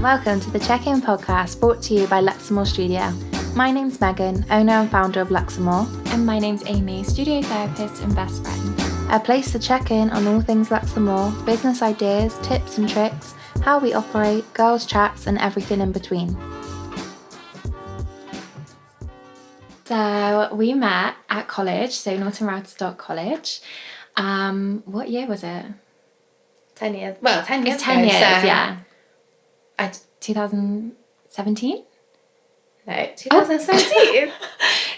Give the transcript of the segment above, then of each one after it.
Welcome to the Check-In podcast brought to you by Luxe Amore Studio. My name's Megan, owner and founder of Luxe Amore. And my name's Amy, studio therapist and best friend. A place to check in on all things Luxe Amore, business ideas, tips and tricks, how we operate, girls' chats and everything in between. So we met at college, so Norton Radstock College. What year was it? 10 years. Well, 10 years It's 10 ago, years, so yeah. 2017? No, 2017.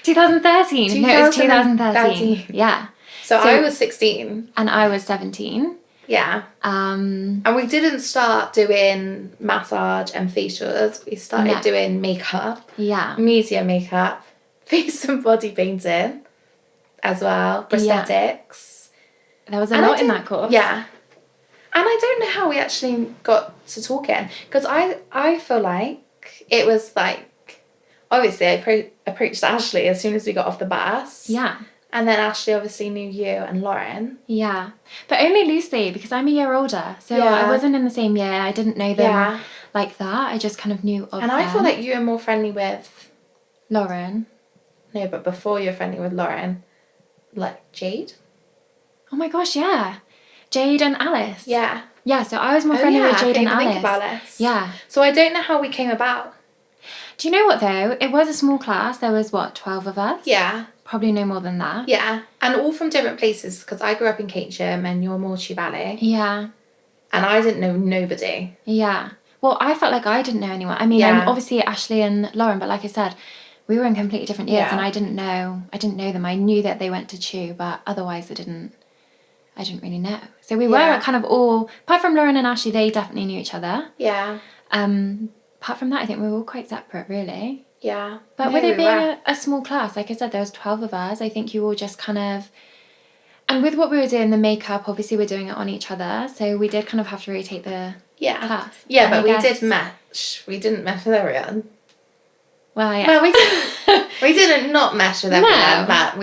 2013. No, it was 2013. Yeah. So I was 16. And I was 17. Yeah. And we didn't start doing massage and facials. We started doing makeup. Yeah. Media makeup. Face and body painting as well. Prosthetics. Yeah. There was a lot in that course. Yeah. And I don't know how we actually got to talking. Because I feel like it was like... Obviously, I approached Ashley as soon as we got off the bus. Yeah. And then Ashley obviously knew you and Lauren. Yeah. But only loosely because I'm a year older. So I wasn't in the same year. I didn't know them like that. I just kind of knew of them. And I feel like you were more friendly with... Lauren. No, but before you were friendly with Lauren, like Jade? Oh my gosh, yeah. Jade and Alice. Yeah. Yeah, so I was more friendly with Jade and Alice. Think of Alice. Yeah. So I don't know how we came about. Do you know what though? It was a small class. There was 12 of us? Yeah. Probably no more than that. Yeah. And all from different places because I grew up in Keynsham and you're more Valley. Yeah. And I didn't know nobody. Yeah. Well, I felt like I didn't know anyone. I mean, obviously Ashley and Lauren, but like I said, we were in completely different years and I didn't know them. I knew that they went to CHU, but otherwise I didn't really know. So we were kind of all, apart from Lauren and Ashley, they definitely knew each other. Yeah. Apart from that, I think we were all quite separate, really. Yeah. But with it being a small class, like I said, there was 12 of us. I think you all just kind of... And with what we were doing, the makeup, obviously we're doing it on each other. So we did kind of have to rotate the class. Yeah, and but we did mesh. We didn't mesh with everyone. Well, yeah. Well, we didn't. We didn't not mesh with everyone, No. but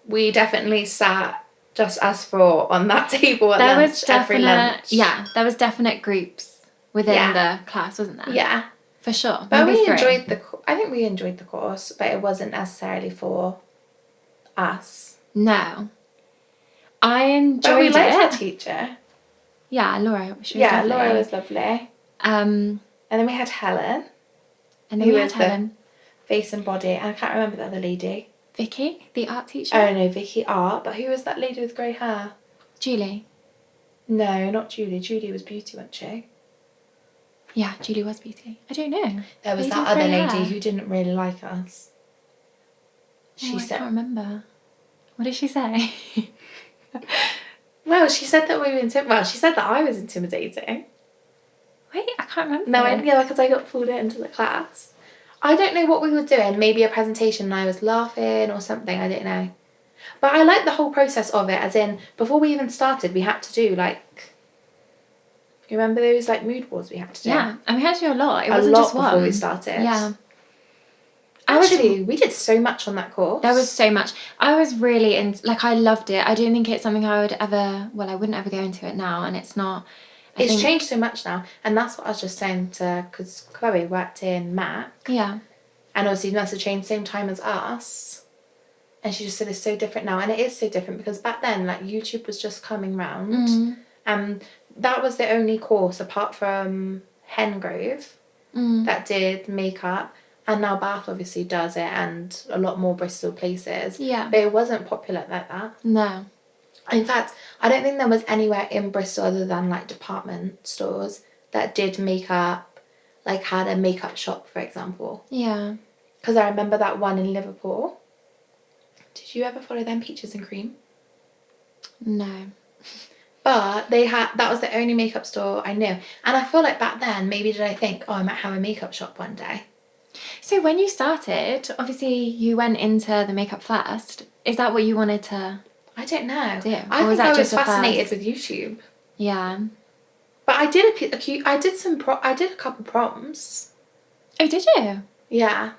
we definitely sat just us four on that table at there lunch, was every lunch. Yeah, there was definite groups within the class, wasn't there? Yeah. For sure. But Maybe I think we enjoyed the course, but it wasn't necessarily for us. No. I enjoyed but we liked it. our teacher. Yeah, Laura. She was lovely. Laura was lovely. And then we had Helen. And then we had Helen. Face and body. And I can't remember the other lady. Vicky, the art teacher. Oh no, Vicky art. But who was that lady with grey hair? Julie. No, not Julie. Julie was beauty, wasn't she? Yeah, Julie was beauty. I don't know. There was that other lady who didn't really like us. I can't remember. What did she say? Well, she said that she said that I was intimidating. Wait, I can't remember. No, because I got pulled into the class. I don't know what we were doing. Maybe a presentation and I was laughing or something. I don't know. But I like the whole process of it, as in, before we even started, we had to do, like... You remember those, like, mood boards we had to do? Yeah, and we had to do a lot. It wasn't just one. Before we started. Yeah. Actually, we did so much on that course. There was so much. I was really I loved it. I don't think it's something I would ever... Well, I wouldn't ever go into it now, and it's not... It's changed so much now, and that's what I was just saying because Chloe worked in Mac. Yeah. And obviously must have changed same time as us. And she just said it's so different now, and it is so different because back then, like, YouTube was just coming round, and that was the only course apart from Hengrove that did makeup, and now Bath obviously does it, and a lot more Bristol places. Yeah. But it wasn't popular like that. No. In fact, I don't think there was anywhere in Bristol other than, like, department stores that did makeup, like, had a makeup shop, for example. Yeah. Because I remember that one in Liverpool. Did you ever follow them, Peaches and Cream? No. But that was the only makeup store I knew. And I feel like back then, maybe did I think, I might have a makeup shop one day. So when you started, obviously you went into the makeup first. Is that what you wanted to... I don't know. I think I was fascinated with YouTube. Yeah. But I did a couple proms. Oh, did you? Yeah.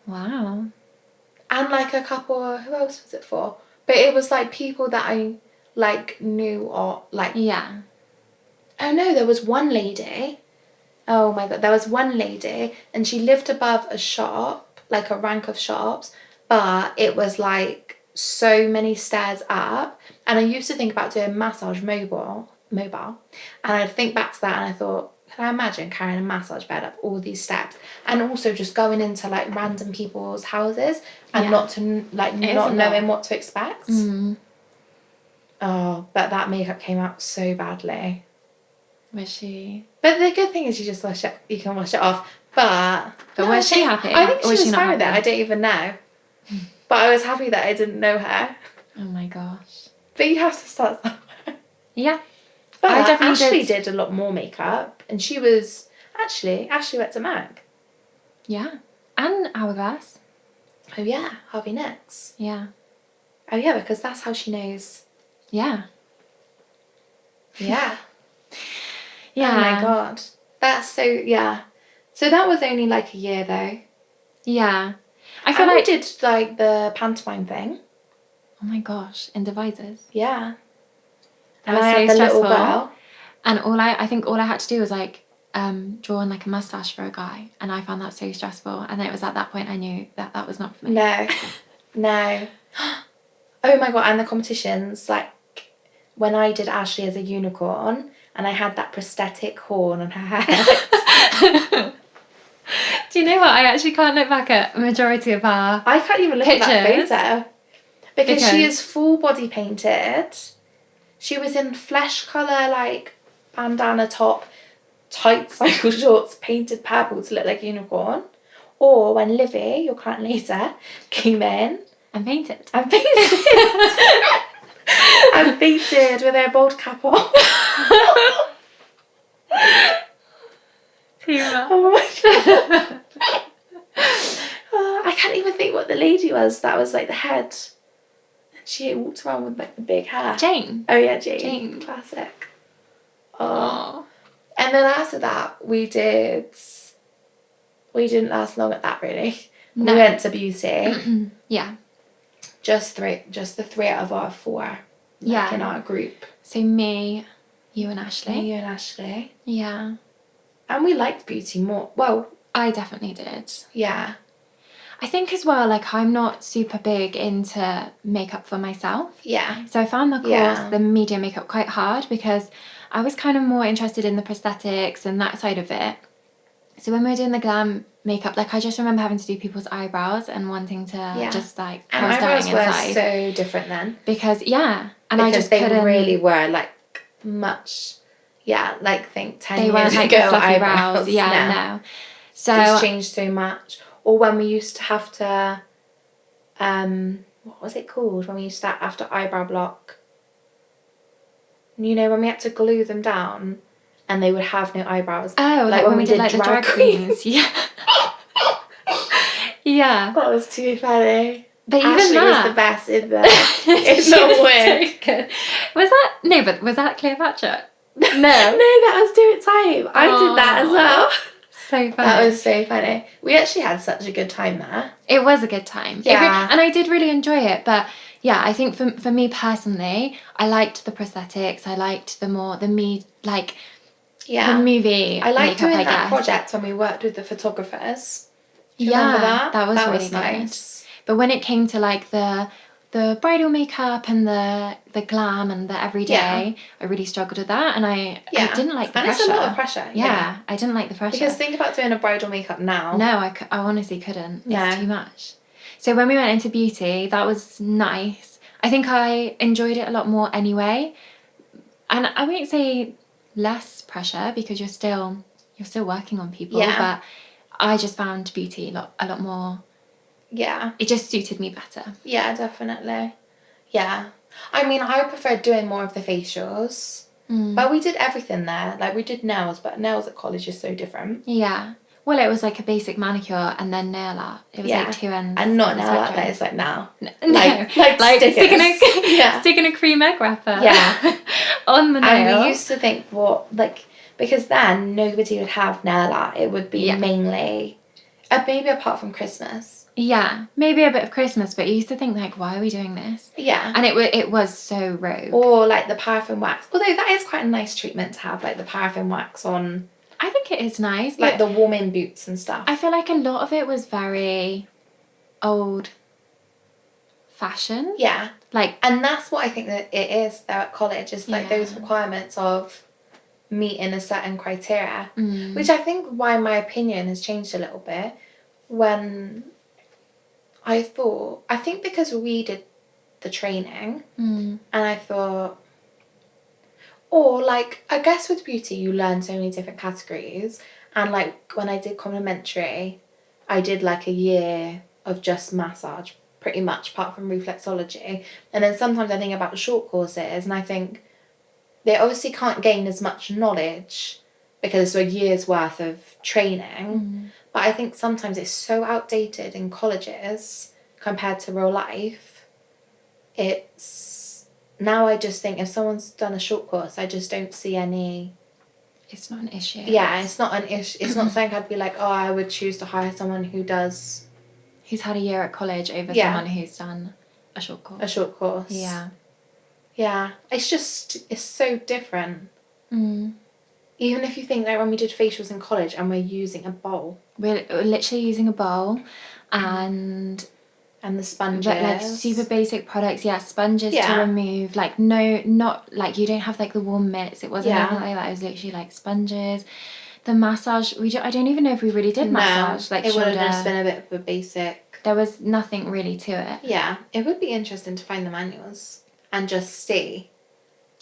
Wow. And like a couple, who else was it for? But it was like people that I like knew or like... Yeah. Oh no, there was one lady Oh my God. There was one lady and she lived above a shop, like a rank of shops, but it was like so many stairs up. And I used to think about doing massage mobile. And I'd think back to that and I thought, can I imagine carrying a massage bed up all these steps and also just going into like random people's houses and not knowing what to expect? Oh, but that makeup came out so badly. Was she? But the good thing is you just wash it. You can wash it off. But was she happy? I think she was fine with it. happy? I don't even know. But I was happy that I didn't know her. Oh my gosh. But you have to start somewhere. Yeah. But I definitely did a lot more makeup, and she was Ashley went to Mag. Yeah, and Hourglass. Oh yeah, Harvey Nicks. Yeah. Oh yeah, because that's how she knows. Yeah. Yeah. Yeah. Oh my God. That's so, yeah. So that was only like a year though. Yeah. I feel like like we did like the pantomime thing. Oh my gosh, in Devices. Yeah. That was so stressful. Girl. And I think all I had to do was like draw on like a mustache for a guy, and I found that so stressful. And then it was at that point I knew that was not for me. No. No. Oh my God, and the competitions, like when I did Ashley as a unicorn and I had that prosthetic horn on her head. Do you know what? I actually can't look back at a majority of our I can't even look pictures. at that photo. Because she is full body painted. She was in flesh colour, like bandana top, tight cycle shorts, painted purple to look like a unicorn. Or when Livy, your client later, came in. And painted. And painted. And painted with her bald cap on. Too much. Oh my God. I can't even think what the lady was. That was like the head. She walked around with like the big hair. Jane. Oh yeah, Jane. Classic. Oh. And then after that, we didn't last long at that really. No. We went to beauty. Yeah. Just the three out of our four. In our group. So me, you and Ashley. Yeah. And we liked beauty more. Well, I definitely did. Yeah. I think as well, like I'm not super big into makeup for myself. Yeah. So I found the course, the media makeup, quite hard because I was kind of more interested in the prosthetics and that side of it. So when we were doing the glam makeup, like I just remember having to do people's eyebrows and wanting to just like and eyebrows were so different then. Because I just they couldn't really were like much. Yeah, like think 10 they years weren't like ago, the fluffy eyebrows. brows. Yeah, no. So it's changed so much. Or when we used to have to, what was it called? When we used to after eyebrow block. You know, when we had to glue them down, and they would have no eyebrows. Oh, like when we did like the drag queens. Yeah. Yeah. That was too funny. But Ashley even that was the best in the wig. So good. Was that Cleopatra? No, that was Do It Time. I did that as well. So funny. That was so funny. We actually had such a good time there. It was a good time. Yeah. And I did really enjoy it. But yeah, I think for me personally, I liked the prosthetics. I liked the movie I liked makeup, doing I that guess. project when we worked with the photographers. Do you remember that? That was really was nice. But when it came to like the bridal makeup and the glam and the everyday, I really struggled with that, and I didn't like the pressure. And it's a lot of pressure. Yeah, I didn't like the pressure. Because think about doing a bridal makeup now. No, I honestly couldn't. It's too much. So when we went into beauty, that was nice. I think I enjoyed it a lot more anyway. And I won't say less pressure because you're still working on people. Yeah. But I just found beauty a lot more. Yeah. It just suited me better. Yeah, definitely. Yeah. I mean, I preferred doing more of the facials. But we did everything there. Like, we did nails, but nails at college is so different. Yeah. Well, it was like a basic manicure and then nail art. It was like two ends. And not nail art, that is like now. No. Like sticking a cream egg wrapper. Yeah. On the nail. And we used to think, because then nobody would have nail art. It would be mainly, maybe apart from Christmas. Yeah, maybe a bit of Christmas, but you used to think like, why are we doing this? Yeah. And it was so rogue. Or like the paraffin wax. Although that is quite a nice treatment to have, like the paraffin wax on. I think think it is nice. Like the warm-in boots and stuff. I feel like a lot of it was very old fashion. Yeah. Like, and that's what I think that it is there at college, is like those requirements of meeting a certain criteria, which I think why my opinion has changed a little bit when I think because we did the training and I thought, or like, I guess with beauty you learn so many different categories, and like when I did complementary I did like a year of just massage pretty much, apart from reflexology, and then sometimes I think about the short courses and I think they obviously can't gain as much knowledge because it's a year's worth of training, but I think sometimes it's so outdated in colleges compared to real life. Now I just think if someone's done a short course, I just don't see any... It's not an issue. Yeah, it's not an issue. It's not something I'd be like, oh, I would choose to hire someone who's had a year at college over someone who's done a short course. A short course. Yeah. Yeah. It's so different. Even if you think, like, when we did facials in college and we're using a bowl. We're literally using a bowl and the sponges. Like super basic products, sponges to remove, like, no, not, like, you don't have, like, the warm mitts, it wasn't anything like that, it was literally, like, sponges. The massage, I don't even know if we really did massage, like, it shoulder. Would have just been a bit of a basic. There was nothing really to it. Yeah, it would be interesting to find the manuals and just see,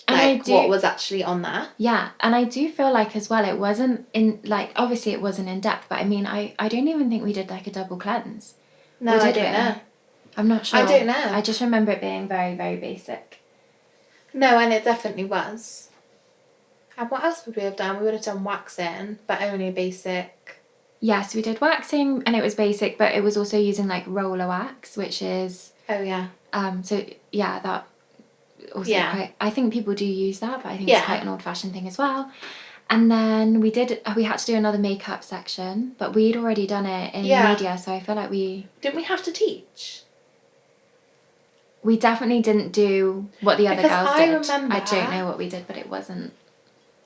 and like, what was actually on there. Yeah, and I do feel like as well, it wasn't in, like, obviously it wasn't in depth, but I mean, I don't even think we did, like, a double cleanse. No, I don't know. I'm not sure. I don't know. I just remember it being very, very basic. No, and it definitely was. And what else would we have done? We would have done waxing, but only basic. Yes, we did waxing, and it was basic, but it was also using, like, roller wax, which is... Oh, yeah. So, yeah, that also quite... I think people do use that, but I think it's quite an old-fashioned thing as well. And then we had to do another makeup section, but we'd already done it in media, so I feel like we... Didn't we have to teach? We definitely didn't do what the other girls did. Remember, I don't know what we did, but it wasn't...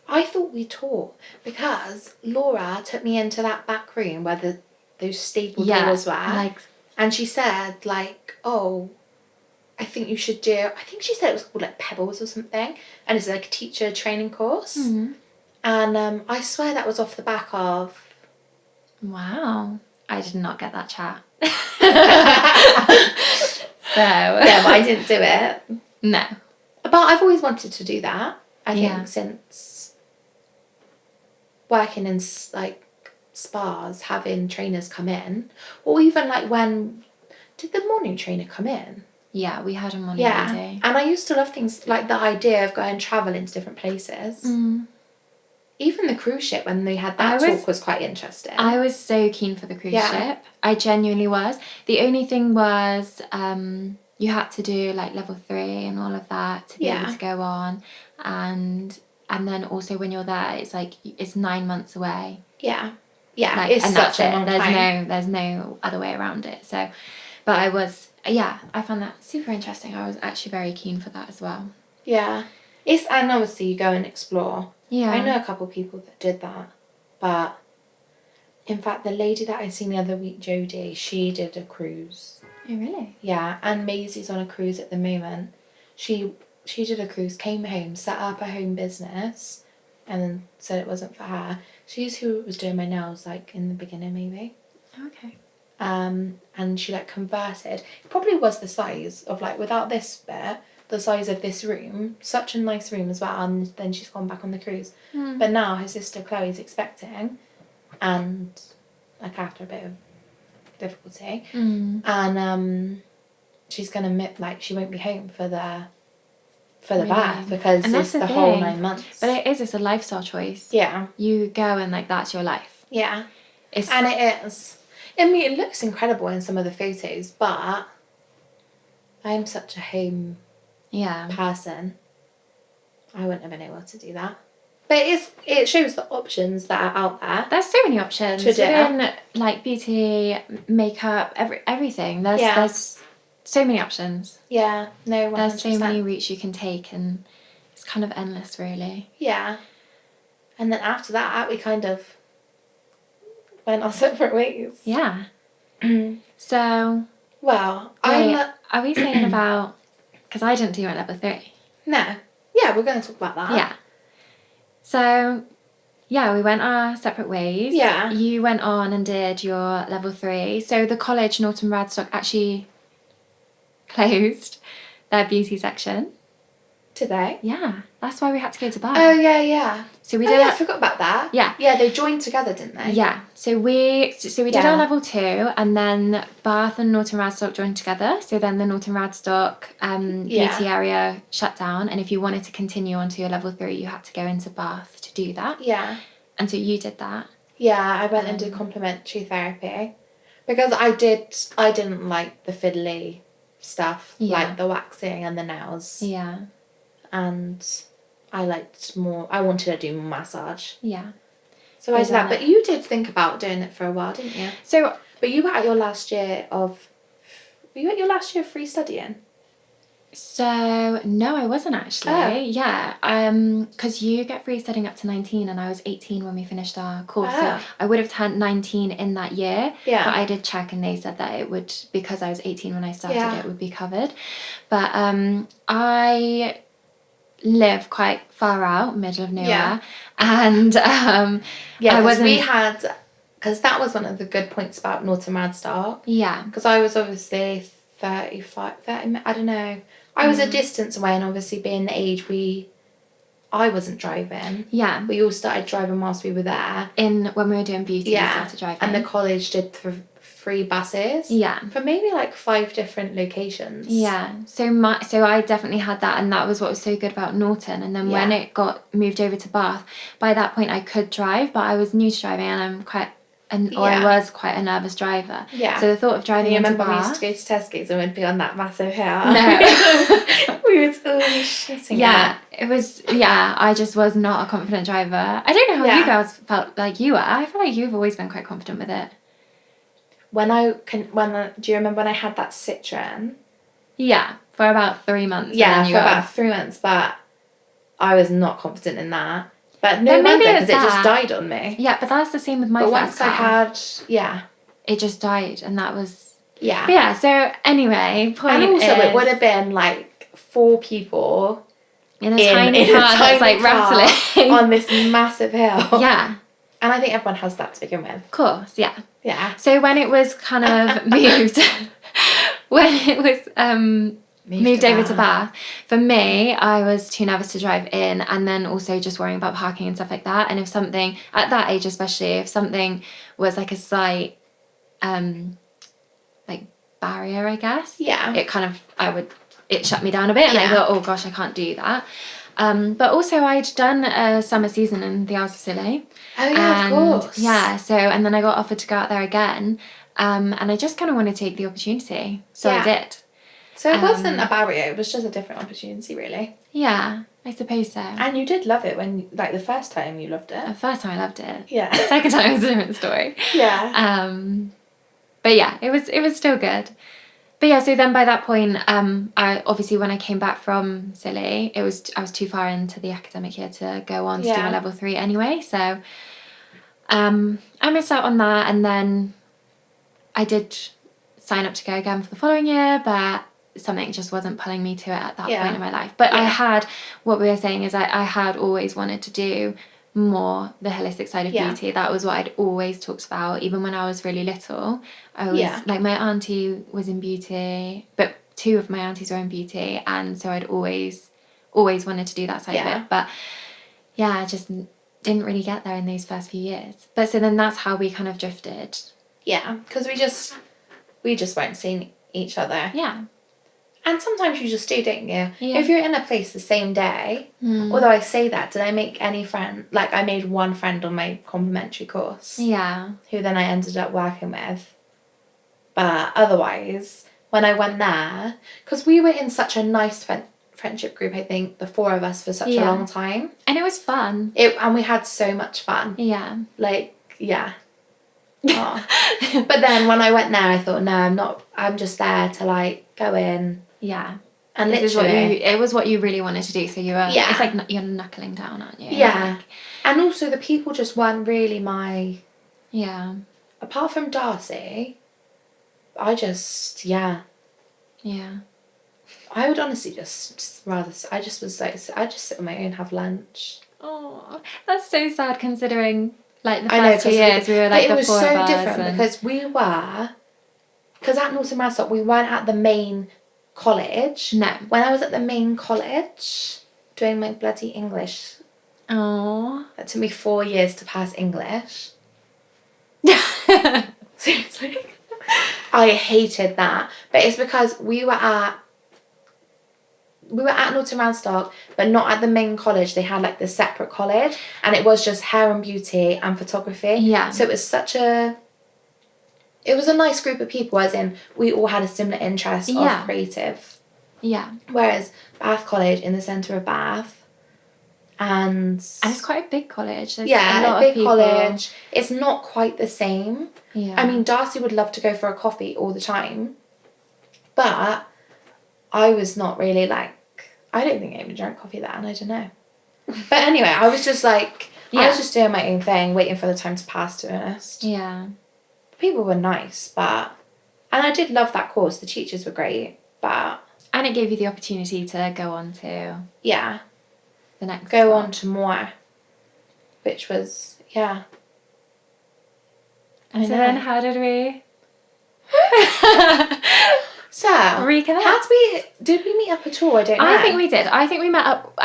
I thought we taught, because Laura took me into that back room where those stable doors were, like, and she said, like, oh, I think you should do... I think she said it was called, like, Pebbles or something, and it's like a teacher training course. And I swear that was off the back of... Wow. I did not get that chat. So... Yeah, but I didn't do it. No. But I've always wanted to do that, I think, since working in, like, spas, having trainers come in. Or even, like, when... Did the morning trainer come in? Yeah, we had a morning lady. And I used to love things like the idea of going travelling to different places. Even the cruise ship, when they had that talk, was quite interesting. I was so keen for the cruise ship. I genuinely was. The only thing was you had to do, like, level 3 and all of that to be able to go on. And then also when you're there, it's like, it's 9 months away. Yeah. Yeah, like, it's such a long time. There's no other way around it. So, but I found that super interesting. I was actually very keen for that as well. Yeah. And obviously you go and explore. Yeah. I know a couple of people that did that, but in fact the lady that I seen the other week, Jodie, she did a cruise. Oh, really? Yeah, and Maisie's on a cruise at the moment. She did a cruise, came home, set up a home business, and then said it wasn't for her. She's who was doing my nails, like, in the beginning, maybe. Okay. And she, like, converted. It probably was the size of, like, without this bit, the size of this room. Such a nice room as well. And then she's gone back on the cruise. But now her sister Chloe's expecting, and, like, after a bit of difficulty, and she's gonna she won't be home for the birth, because it's the whole 9 months. But it's a lifestyle choice. Yeah, you go and, like, that's your life. Yeah, and it is. I mean, it looks incredible in some of the photos, but I'm such a home person. I wouldn't have been able to do that. But it shows the options that are out there. There's so many options within, like, beauty, makeup, everything. There's so many options. Yeah, no, 100%. There's so many routes you can take, and it's kind of endless, really. Yeah. And then after that, we kind of went our separate ways. Yeah. So... Well, are we saying about... Because I didn't do my level 3. No. Yeah, we're going to talk about that. Yeah. So, yeah, we went our separate ways. Yeah. You went on and did your level 3. So the college, Norton Radstock, actually closed their beauty section. Today? Yeah. That's why we had to go to Bath. Oh, yeah. So we did... I forgot about that. Yeah. Yeah, they joined together, didn't they? Yeah. So we did our level 2, and then Bath and Norton Radstock joined together. So then the Norton Radstock beauty area shut down, and if you wanted to continue on to your level 3, you had to go into Bath to do that. Yeah. And so you did that. Yeah, I went and did complementary therapy because I didn't like the fiddly stuff, like the waxing and the nails. Yeah. And I wanted to do massage. Yeah. So I did that. But you did think about doing it for a while, didn't you? So... But you were at your last year of... Were you at your last year of free studying? So, no, I wasn't actually. Oh. Yeah. Because you get free studying up to 19, and I was 18 when we finished our course. Oh. So I would have turned 19 in that year. Yeah. But I did check, and they said that it would, because I was 18 when I started, it would be covered. But I... live quite far out, middle of nowhere, and because that was one of the good points about Norton Radstock. Yeah, because I was obviously 30, I don't know, I was a distance away, and obviously being the age I wasn't driving. Yeah, we all started driving whilst we were there. When we were doing beauty, we started driving, and the college did free buses. Yeah. For maybe like 5 different locations. Yeah. So I definitely had that, and that was what was so good about Norton. And then when it got moved over to Bath, by that point I could drive, but I was new to driving, and I was quite a nervous driver. Yeah. So the thought of driving into Bath... we used to go to Tesco's and we'd be on that massive hill. No. We were totally shitting out. It was... Yeah, I just was not a confident driver. I don't know how you girls felt like you were. I feel like you've always been quite confident with it. Do you remember when I had that Citroen? Yeah, for about 3 months. Yeah, for about 3 months, but I was not confident in that. But no wonder, because it just died on me. Yeah, but that's the same with my first car. But once I had, it just died, and that was... Yeah. But yeah, so anyway, point is... And also it would have been like 4 people... In a tiny car that's like rattling. On this massive hill. Yeah. And I think everyone has that to begin with. Of course, yeah. Yeah. So when it was kind of moved... when it was... moved over to Bath. For me, I was too nervous to drive in, and then also just worrying about parking and stuff like that. And if something, at that age especially, if something was like a slight, like barrier, I guess. Yeah. It kind of, it shut me down a bit, and I thought, oh gosh, I can't do that. But also I'd done a summer season in the Isles of Scilly. Oh yeah, of course. Yeah, so, and then I got offered to go out there again. And I just kind of wanted to take the opportunity. So I did. So it wasn't a barrier, it was just a different opportunity, really. Yeah, I suppose so. And you did love it when, like, the first time you loved it. The first time I loved it. Yeah. The second time was a different story. Yeah. But yeah, it was still good. But yeah, so then by that point, I obviously when I came back from Scilly, I was too far into the academic year to go on to do my level 3 anyway. So I missed out on that, and then I did sign up to go again for the following year, but something just wasn't pulling me to it at that point in my life. But I had, what we were saying is I had always wanted to do more the holistic side of beauty. That was what I'd always talked about, even when I was really little. I was like, my auntie was in beauty, but 2 of my aunties were in beauty, and so I'd always wanted to do that side of it. But yeah, I just didn't really get there in those first few years. But so then that's how we kind of drifted. Yeah, because we just weren't seeing each other. Yeah. And sometimes you just do, don't you? Yeah. If you're in a place the same day, although I say that, did I make any friend? Like, I made one friend on my complementary course. Yeah. Who then I ended up working with. But otherwise, when I went there, because we were in such a nice friendship group, I think, the 4 of us for such a long time. And it was fun. And we had so much fun. Yeah. Like, yeah. Oh. But then when I went there, I thought, no, I'm just there to, like, go in. Yeah. And literally, it was what you really wanted to do, so you were, it's like you're knuckling down, aren't you? Yeah. Like, and also the people just weren't really my... Yeah. apart from Darcy, I just, Yeah. I would honestly just rather, I just was like, I just sit on my own, have lunch. Oh, that's so sad considering, like, the I know, first 2 years we were, like, but the it was four of so us. different because because at Norton Radstock, we weren't at the main college. No. When I was at the main college, doing my bloody English, Oh. it took me 4 years to pass English. Seriously. I hated that. But it's because we were at Norton Radstock, but not at the main college. They had like the separate college, and it was just hair and beauty and photography. Yeah. So it was a nice group of people, as in we all had a similar interest of creative. Yeah. Whereas Bath College in the centre of Bath, and it's quite a big college. There's a big college. It's not quite the same. Yeah. I mean, Darcy would love to go for a coffee all the time, but I was not really like, I don't think I even drank coffee then, I don't know. But anyway, I was just like, I was just doing my own thing, waiting for the time to pass, to be honest. Yeah. People were nice, and I did love that course. The teachers were great, but... And it gave you the opportunity to go on to... Yeah. The next Go on to more, which was, And so then how did we... So, reconnect. Did we meet up at all? I don't know. I think we did. I think we met up.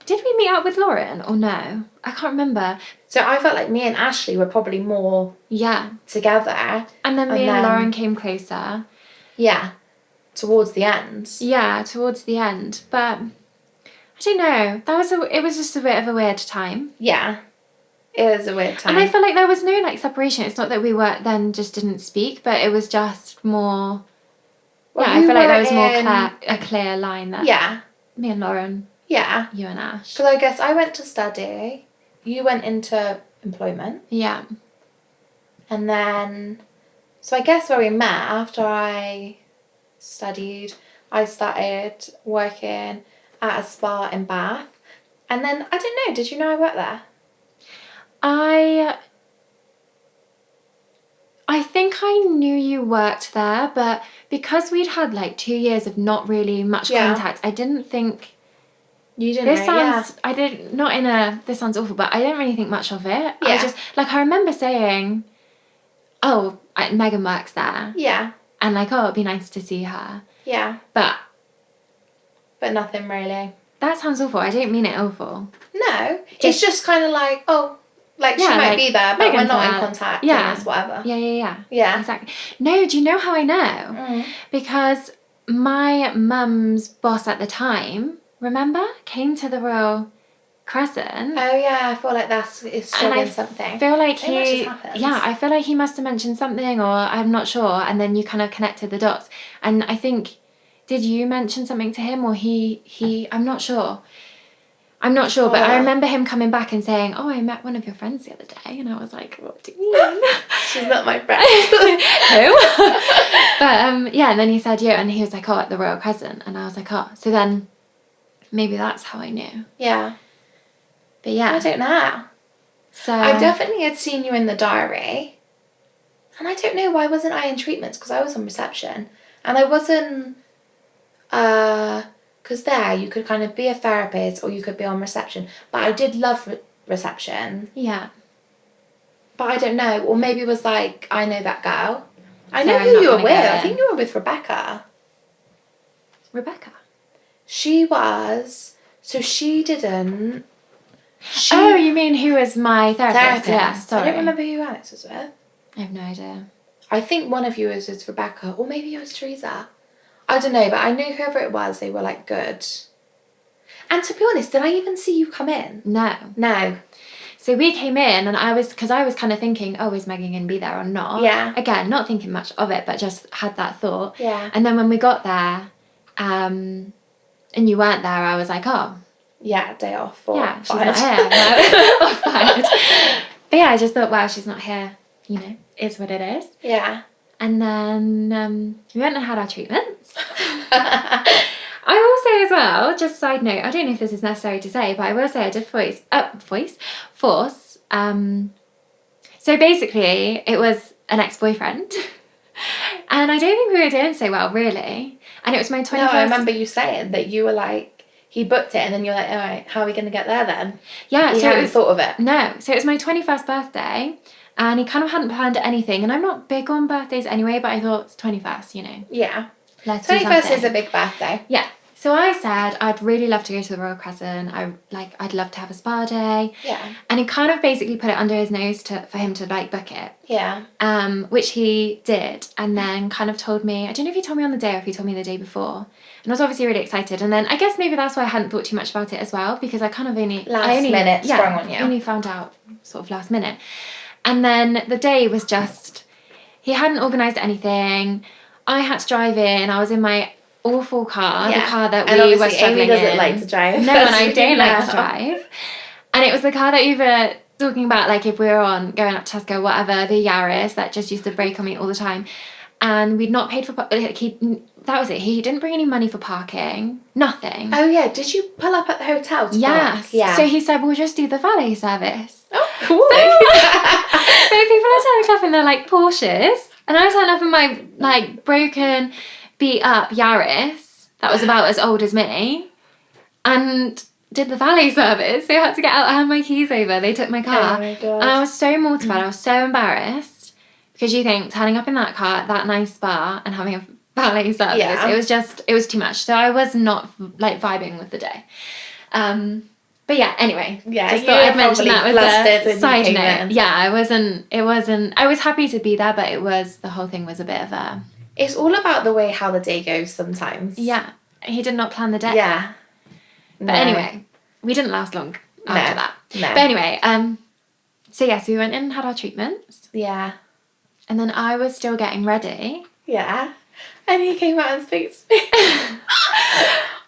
Did we meet up with Lauren or no? I can't remember. So I felt like me and Ashley were probably more together. And then me and Lauren came closer. Yeah. Towards the end. Yeah, towards the end. But I don't know. It was just a bit of a weird time. Yeah. It was a weird time. And I felt like there was no like separation. It's not that we just didn't speak, but it was just more... I feel like there was more a clear line that... Yeah. Me and Lauren. Yeah. You and Ash. Because I guess I went to study. You went into employment. Yeah. And then... So I guess where we met, after I studied, I started working at a spa in Bath. And then, I don't know, did you know I worked there? I think I knew you worked there, but because we'd had like 2 years of not really much contact, I didn't think... You didn't This sounds awful, but I didn't really think much of it. Yeah. I just, like, I remember saying, Megan works there. Yeah. And like, it'd be nice to see her. Yeah. But nothing really. That sounds awful. I don't mean it awful. No. It's just kind of like, she might be there, but we're not in contact. Yeah. And whatever. Yeah. Exactly. No, do you know how I know? Because my mum's boss at the time, remember, came to the Royal Crescent. Oh yeah, I feel like it's struggling something. I feel like I feel like he must have mentioned something, or I'm not sure, and then you kind of connected the dots. And I think, did you mention something to him, or he I'm not sure. But I remember him coming back and saying, I met one of your friends the other day. And I was like, what do you mean? She's not my friend. Who? But, and then he said, and he was like, at the Royal Crescent. And I was like, so then maybe that's how I knew. Yeah. But yeah. I don't know. So I definitely had seen you in the diary. And I don't know, why wasn't I in treatments? Because I was on reception. And I wasn't... Because there, you could kind of be a therapist or you could be on reception. But I did love reception. Yeah. But I don't know. Or maybe it was like, I know that girl. I know who you were with. I think you were with Rebecca. Rebecca? She was... So she didn't... you mean who was my therapist? Yeah, sorry. I don't remember who Alex was with. I have no idea. I think one of you was with Rebecca. Or maybe it was Teresa. I don't know, but I knew whoever it was, they were like good. And to be honest, did I even see you come in? No. So we came in and I was kind of thinking, is Megan going to be there or not? Yeah. Again, not thinking much of it, but just had that thought. Yeah. And then when we got there, and you weren't there, I was like, yeah, day off. Or yeah, fired. She's not here. Or fired. But yeah, I just thought, wow, she's not here. Is what it is. Yeah. And then we went and had our treatments. I will say as well, just side note, I don't know if this is necessary to say, but I will say I did force So basically, it was an ex-boyfriend. And I don't think we were doing so well, really. And it was my 21st... No, I remember you saying that you were like, he booked it, and then you were like, all right, how are we going to get there then? Yeah. You hadn't thought of it? No. So it was my 21st birthday, and he kind of hadn't planned anything. And I'm not big on birthdays anyway, but I thought it's 21st, you know. Yeah. Let's do 21st something. is a big birthday. Yeah. So I said I'd really love to go to the Royal Crescent. I'd love to have a spa day. Yeah. And he kind of basically put it under his nose for him to like book it. Yeah. Which he did, and then kind of told me, I don't know if he told me on the day or if he told me the day before. And I was obviously really excited. And then I guess maybe that's why I hadn't thought too much about it as well, because I kind of last minute sprung on you. I only found out sort of last minute. And then the day was just, he hadn't organised anything. I had to drive in. I was in my awful car, the car that we were struggling Amy doesn't in. like to drive. No, and I don't like to drive. And it was the car that you were talking about, like if we were going up to Tesco, whatever, the Yaris that just used to break on me all the time. And we'd not paid for that was it. He didn't bring any money for parking. Nothing. Oh yeah, did you pull up at the hotel to park? Yeah. So he said, we'll just do the valet service. Oh, cool. So people are turning up in their like Porsches, and I turned up in my like broken, beat up Yaris that was about as old as me, and did the valet service. So I had to get out and hand my keys over. They took my car. Oh my God. And I was so mortified. I was so embarrassed, because you think turning up in that car at that nice spa and having a valet service, it was too much. So I was not like vibing with the day. But yeah, anyway. Yeah, just thought I'd mention that was a side note. Yeah, I was happy to be there, but the whole thing was a bit of a... It's all about the way how the day goes sometimes. Yeah, he did not plan the day. Yeah. But anyway, we didn't last long after that. No. But anyway, so we went in and had our treatments. Yeah. And then I was still getting ready. Yeah. And he came out and spoke to me.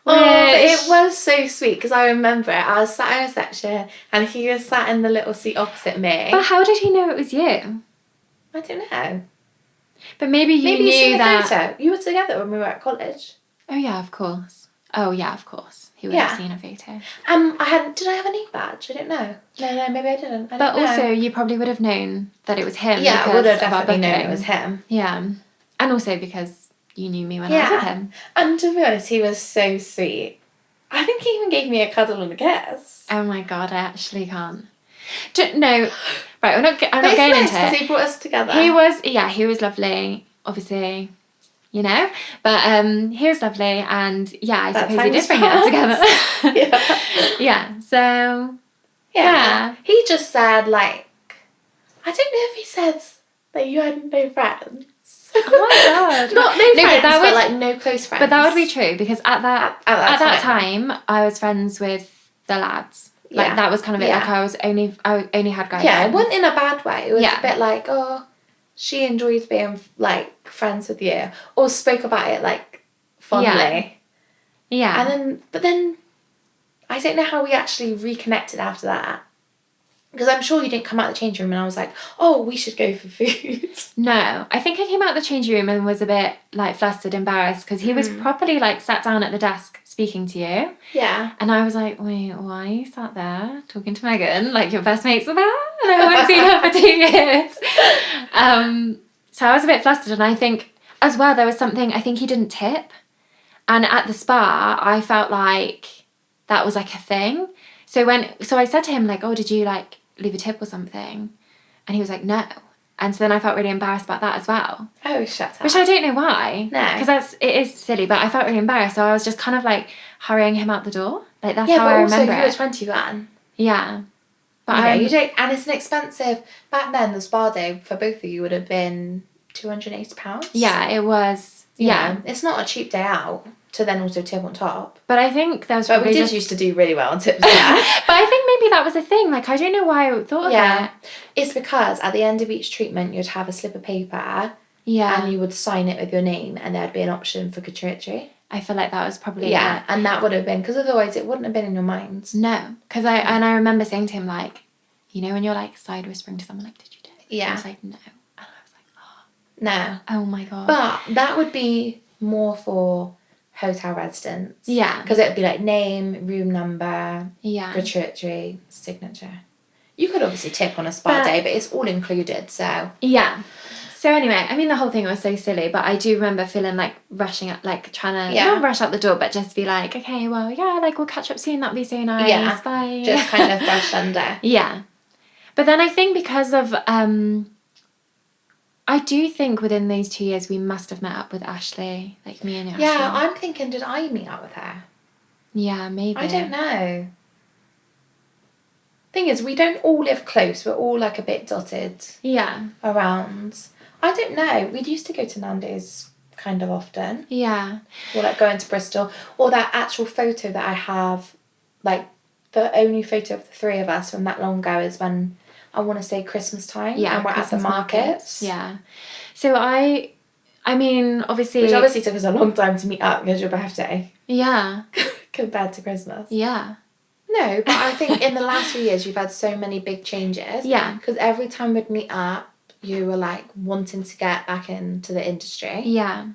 It was so sweet, because I remember I was sat in reception and he was sat in the little seat opposite me. But how did he know it was you? I don't know. But maybe you knew that... Photo. You were together when we were at college. Oh yeah, of course. He would have seen a photo. Did I have a name badge? I don't know. No, maybe I didn't. But also, you probably would have known that it was him. Yeah, I would have definitely known it was him. Yeah. And also because you knew me when I was with him. And to be honest, he was so sweet. I think he even gave me a cuddle and a kiss. Oh my God, I actually can't. No. Right, I'm not going into it. Because he brought us together. He was lovely, obviously, you know. But he was lovely, and I suppose he did bring it together. Yeah, so... Yeah. He just said, like... I don't know if he said that you had no friends. Oh my God. Not no friends, but like no close friends. But that would be true, because at that time, I was friends with the lads. Like, that was kind of it. Like, I only had guys. Yeah, it wasn't in a bad way. It was a bit like, oh, she enjoys being, like, friends with you. Or spoke about it, like, fondly. Yeah. But then, I don't know how we actually reconnected after that. Because I'm sure you didn't come out of the changing room and I was like, oh, we should go for food. No, I think I came out of the changing room and was a bit, like, flustered, embarrassed, because he was properly, like, sat down at the desk speaking to you. Yeah. And I was like, wait, why are you sat there talking to Megan? Like, your best mates are there? And I haven't seen her for 2 years. So I was a bit flustered, and I think, as well, there was something, I think he didn't tip. And at the spa, I felt like that was, like, a thing. So I said to him, like, oh, did you, like, leave a tip or something? And he was like, no. And so then I felt really embarrassed about that as well. Oh, shut up. Which I don't know why. No. Because it is silly, but I felt really embarrassed. So I was just kind of like hurrying him out the door. Like, that's how I remember it. Yeah, but also you were 21. Yeah. But you don't, and it's an expensive, back then the spa day for both of you would have been £280. Yeah, it was. Yeah. It's not a cheap day out to then also tip on top. But I think there was But we used to do really well on tips. But I think maybe that was a thing. Like, I don't know why I thought of it. It's because at the end of each treatment, you'd have a slip of paper. Yeah. And you would sign it with your name, and there'd be an option for gratuity. I feel like that was probably it. And that would have been, because otherwise it wouldn't have been in your mind. No. Because I remember saying to him, like, you know when you're, like, side whispering to someone, like, did you do it? Yeah. I was like, no. And I was like, oh. No. Oh, my God. But that would be more for hotel residents. Yeah. Because it would be, like, name, room number, gratuity, signature. You could obviously tip on a spa day, but it's all included, so. Yeah. So anyway, I mean, the whole thing was so silly, but I do remember feeling like rushing up, like trying to, not rush out the door, but just be like, okay, well, yeah, like we'll catch up soon. That'd be so nice. Yeah. Bye. Just kind of brush under. Yeah. But then I think because of, I do think within those 2 years we must have met up with Ashley, like me and Ashley. Yeah, I'm thinking, did I meet up with her? Yeah, maybe. I don't know. Thing is, we don't all live close. We're all like a bit dotted. Yeah. Around. I don't know. We used to go to Nando's kind of often. Yeah. Or like going to Bristol. Or that actual photo that I have, like the only photo of the three of us from that long ago is when I want to say Christmas time. Yeah. And we're at the markets. Yeah. So I mean, obviously. Which obviously took us a long time to meet up because your birthday. Yeah. Compared to Christmas. Yeah. No, but I think in the last few years you've had so many big changes. Yeah. Because every time we'd meet up, you were like wanting to get back into the industry. Yeah.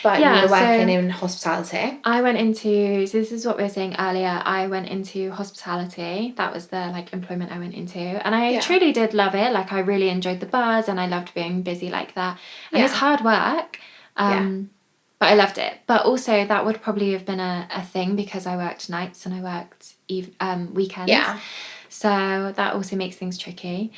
But you were working in hospitality. I went into, so this is what we were saying earlier, I went into hospitality. That was the like employment I went into. And I truly did love it. Like I really enjoyed the buzz and I loved being busy like that. And it's hard work. But I loved it. But also that would probably have been a thing because I worked nights and I worked weekends. Yeah. So that also makes things tricky.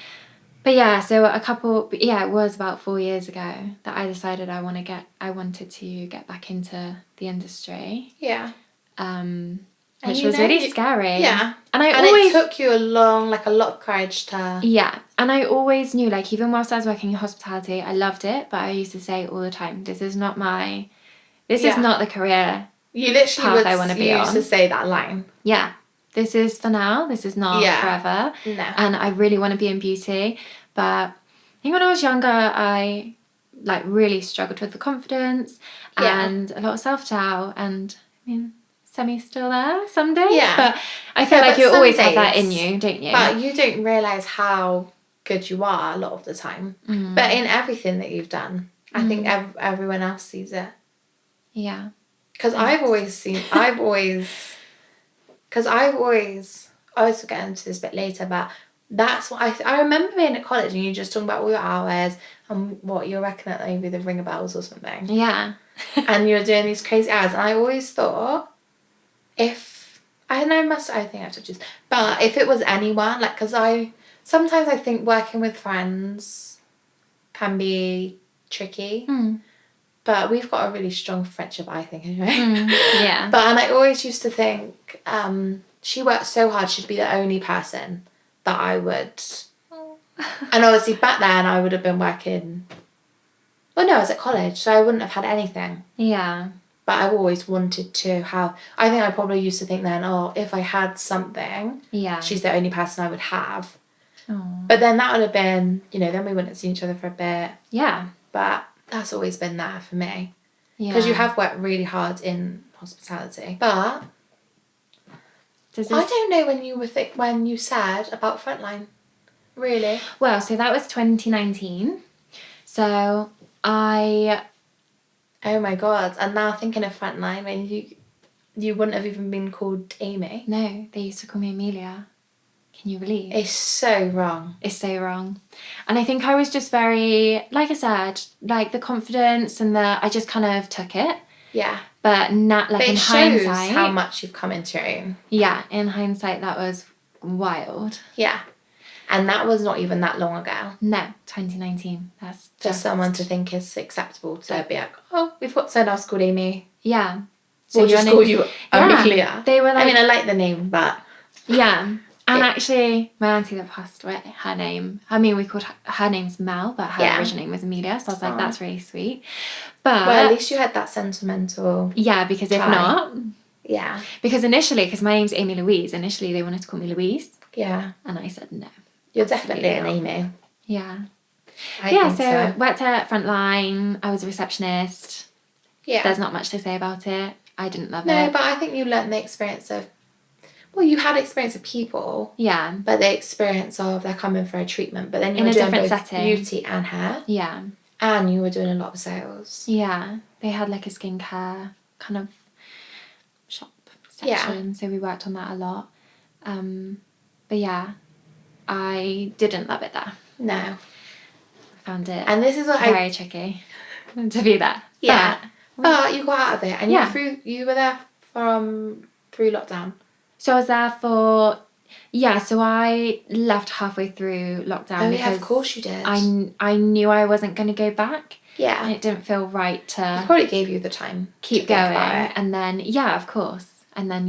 But yeah, so it was about 4 years ago that I decided I wanted to get back into the industry. Yeah. Which was really scary. Yeah. And it took you a lot of courage to... Yeah. And I always knew, like, even whilst I was working in hospitality, I loved it, but I used to say all the time, this is not the career you literally path I want to be on. You used to say that line. Yeah. This is for now. This is not forever. No. And I really want to be in beauty. But I think when I was younger, I like really struggled with the confidence and a lot of self-doubt. And I mean, semi still there some days. Yeah. But I feel like you always have that in you, don't you? But you don't realise how good you are a lot of the time. Mm. But in everything that you've done, I think everyone else sees it. Yeah. Because I always will get into this a bit later, but that's what I remember being at college and you just talking about all your hours and what you're reckoning at maybe the ringer bells or something. Yeah. And you're doing these crazy hours. And I always thought but if it was anyone, like, because sometimes I think working with friends can be tricky. Mm. But we've got a really strong friendship, I think, anyway. Yeah. And I always used to think, she worked so hard, she'd be the only person that I would... And obviously back then I would have been working... Well, no, I was at college, so I wouldn't have had anything. Yeah. But I always wanted to have... I think I probably used to think then, if I had something, she's the only person I would have. Aww. But then that would have been, then we wouldn't have seen each other for a bit. Yeah. But... That's always been there for me. Because you have worked really hard in hospitality. But I don't know when you said about Frontline. Really? Well, so that was 2019. So oh my God. And now thinking of Frontline, when you wouldn't have even been called Amy. No, they used to call me Amelia. Can you believe? It's so wrong. It's so wrong. And I think I was just very, like I said, like the confidence and I just kind of took it. Yeah. But not like in hindsight. Shows how much you've come into your own. Yeah, in hindsight that was wild. Yeah. And that was not even that long ago. No, 2019. That's for someone to think is acceptable to be like, we've got someone else called Amy. Yeah. So we'll just call you Amelia. They were like, I mean, I like the name, but... Yeah. And actually, my auntie that passed away, her name's Mel, but her original name was Amelia, so I was like, that's really sweet. But well, at least you had that sentimental... Yeah, because if not... Yeah. Because my name's Amy Louise, initially they wanted to call me Louise. Yeah. And I said no. You're definitely an Amy. Yeah. I think so. Worked at Frontline, I was a receptionist. Yeah. There's not much to say about it. I didn't love it. No, but I think you learnt the experience of... Well, you had experience of people. Yeah. But the experience of they're coming for a treatment. But then you were doing both setting. Beauty and hair. Yeah. And you were doing a lot of sales. Yeah. They had like a skincare kind of shop section. Yeah. So we worked on that a lot. But yeah. I didn't love it there. No. I found it and this is what very tricky to be there. Yeah. But you got out of it, and Yeah. you were there from through lockdown. So I was there for, so I left halfway through lockdown because of course you did. I knew I wasn't going to go back. Yeah. And it didn't feel right to... It probably gave you the time keep to going. Think about it. And then, of course. And then,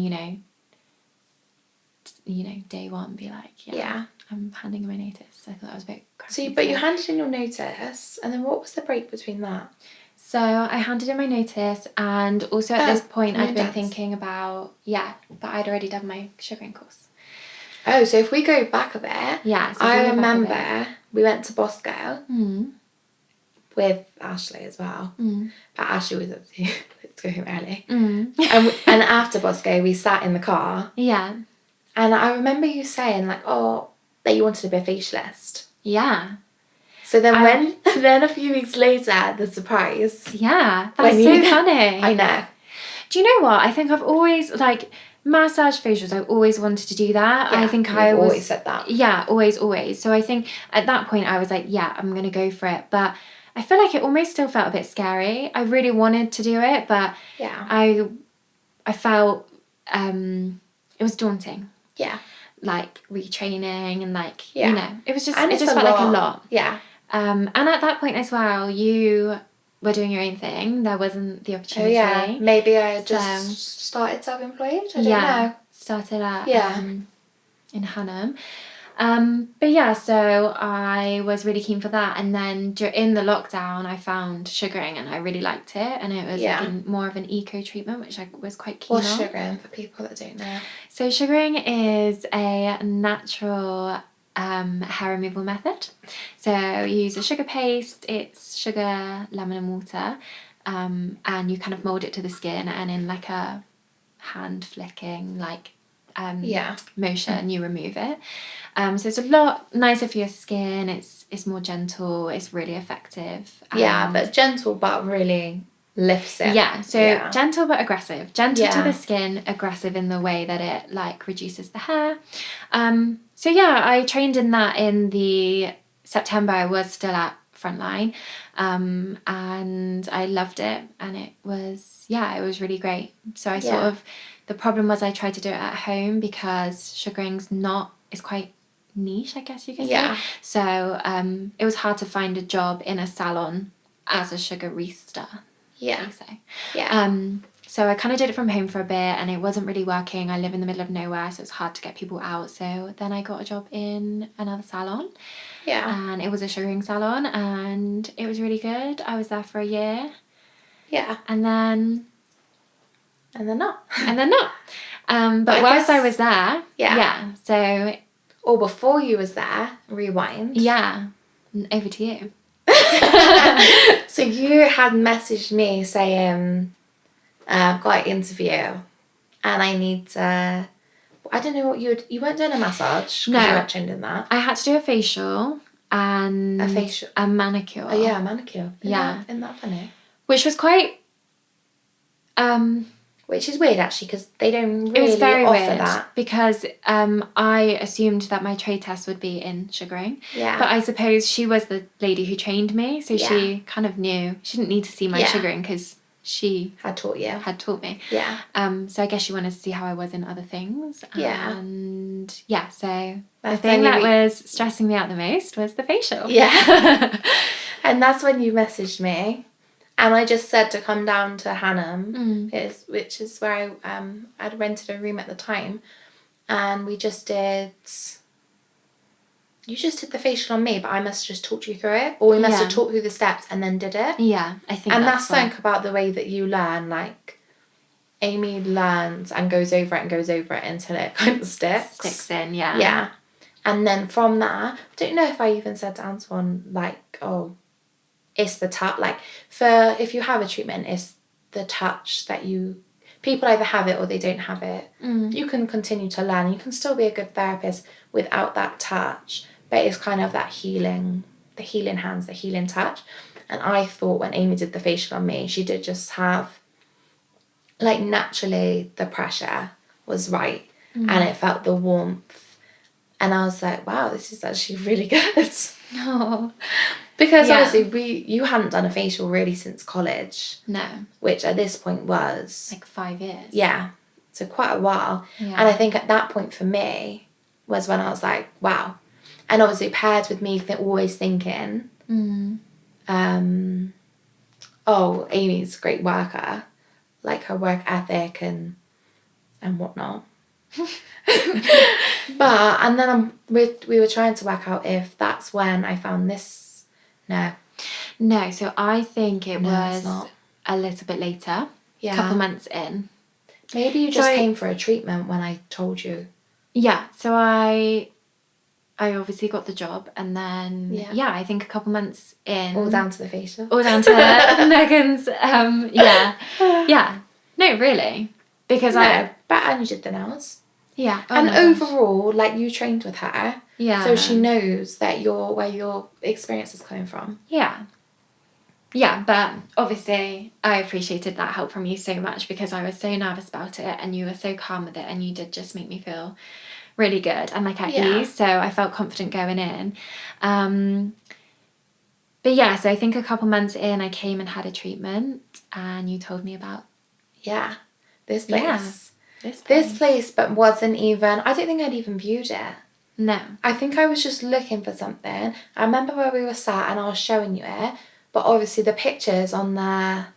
day one, be like, I'm handing in my notice. I thought that was a bit crazy. But you handed in your notice, and then what was the break between that? So I handed in my notice, and also at this point I'd been thinking about, that I'd already done my sugaring course. Oh, so if we go back a bit, I remember we went to Bosco with Ashley as well. But Ashley was obviously, let's go home early. And after Bosco, we sat in the car. Yeah. And I remember you saying, like, that you wanted to be a facialist. Yeah. So then then a few weeks later, the surprise. Yeah, that's so funny. I know. Do you know what? I think I've always, massage facials, I always wanted to do that. Yeah, I think I've always said that. Yeah, always. So I think at that point I was like, I'm going to go for it. But I feel like it almost still felt a bit scary. I really wanted to do it, but I felt it was daunting. Yeah. Retraining and it was just, and it just felt like a lot. Yeah. And at that point as well, you were doing your own thing. There wasn't the opportunity. Oh, yeah. Maybe I just started self-employed. I don't know. Started at in Hanham. So I was really keen for that. And then in the lockdown, I found sugaring and I really liked it. And it was more of an eco treatment, which I was quite keen on. What's sugaring for people that don't know? So sugaring is a natural hair removal method. So you use a sugar paste, it's sugar, lemon and water, and you kind of mould it to the skin, and in a hand flicking motion you remove it. So it's a lot nicer for your skin, it's more gentle, it's really effective. But gentle but really lifts it. Gentle but aggressive. Gentle to the skin, aggressive in the way that it reduces the hair. I trained in that in the September. I was still at Frontline, and I loved it, and it was really great. So I sort of, the problem was I tried to do it at home because sugaring's it's quite niche, I guess you could say. So it was hard to find a job in a salon as a sugarista. So I kind of did it from home for a bit, and it wasn't really working. I live in the middle of nowhere, so it's hard to get people out. So then I got a job in another salon. And it was a sugaring salon, and it was really good. I was there for a year. And then not. But whilst I was there, so... Or before you was there, rewind. Over to you. So you had messaged me saying, I've got an interview and I need I don't know what you weren't doing a massage because you weren't trained in that. I had to do a facial and a manicure. Oh yeah, a manicure. Isn't that funny? Which was quite which is weird actually, because they don't really offer that. Because I assumed that my trade test would be in sugaring. But I suppose she was the lady who trained me, so she kind of knew. She didn't need to see my sugaring because she had taught me. So I guess she wanted to see how I was in other things. And so the thing that was stressing me out the most was the facial. And that's when you messaged me. And I just said to come down to Hanham, which is where I'd rented a room at the time. And we just did... You just did the facial on me, but I must have just talked you through it. Or we must have talked through the steps and then did it. I think and that's something about the way that you learn. Amy learns and goes over it until it kind of sticks. Sticks in, And then from that, I don't know if I even said to Antoine, it's the touch, for if you have a treatment, it's the touch that people either have it or they don't have it. You can continue to learn. You can still be a good therapist without that touch, but it's kind of that healing, the healing hands, the healing touch. And I thought when Amy did the facial on me, she did just have, naturally the pressure was right, and it felt the warmth And I was like, wow, this is actually really good. Oh. Because obviously you hadn't done a facial really since college. No. Which at this point was... like 5 years. Yeah. So quite a while. Yeah. And I think at that point for me was when I was like, wow. And obviously paired with me always thinking, oh, Amy's a great worker. Like her work ethic and whatnot. And then we were trying to work out if that's when I found this. No, so I think it was not. A little bit later. Yeah. A couple months in. Maybe you just came for a treatment when I told you. Yeah, so I obviously got the job, and then I think a couple months in, all down to the facial, all down to Megan's no, really, because but you did the nails. Yeah. Oh, and overall, like, you trained with her. Yeah. So she knows that where your experience is coming from. Yeah. Yeah, but obviously I appreciated that help from you so much, because I was so nervous about it and you were so calm with it, and you did just make me feel really good and like at ease. So I felt confident going in. But yeah, so I think a couple months in I came and had a treatment, and you told me about this place. Yeah. This place, but wasn't even... I don't think I'd even viewed it. No. I think I was just looking for something. I remember where we were sat and I was showing you it, but obviously the pictures on there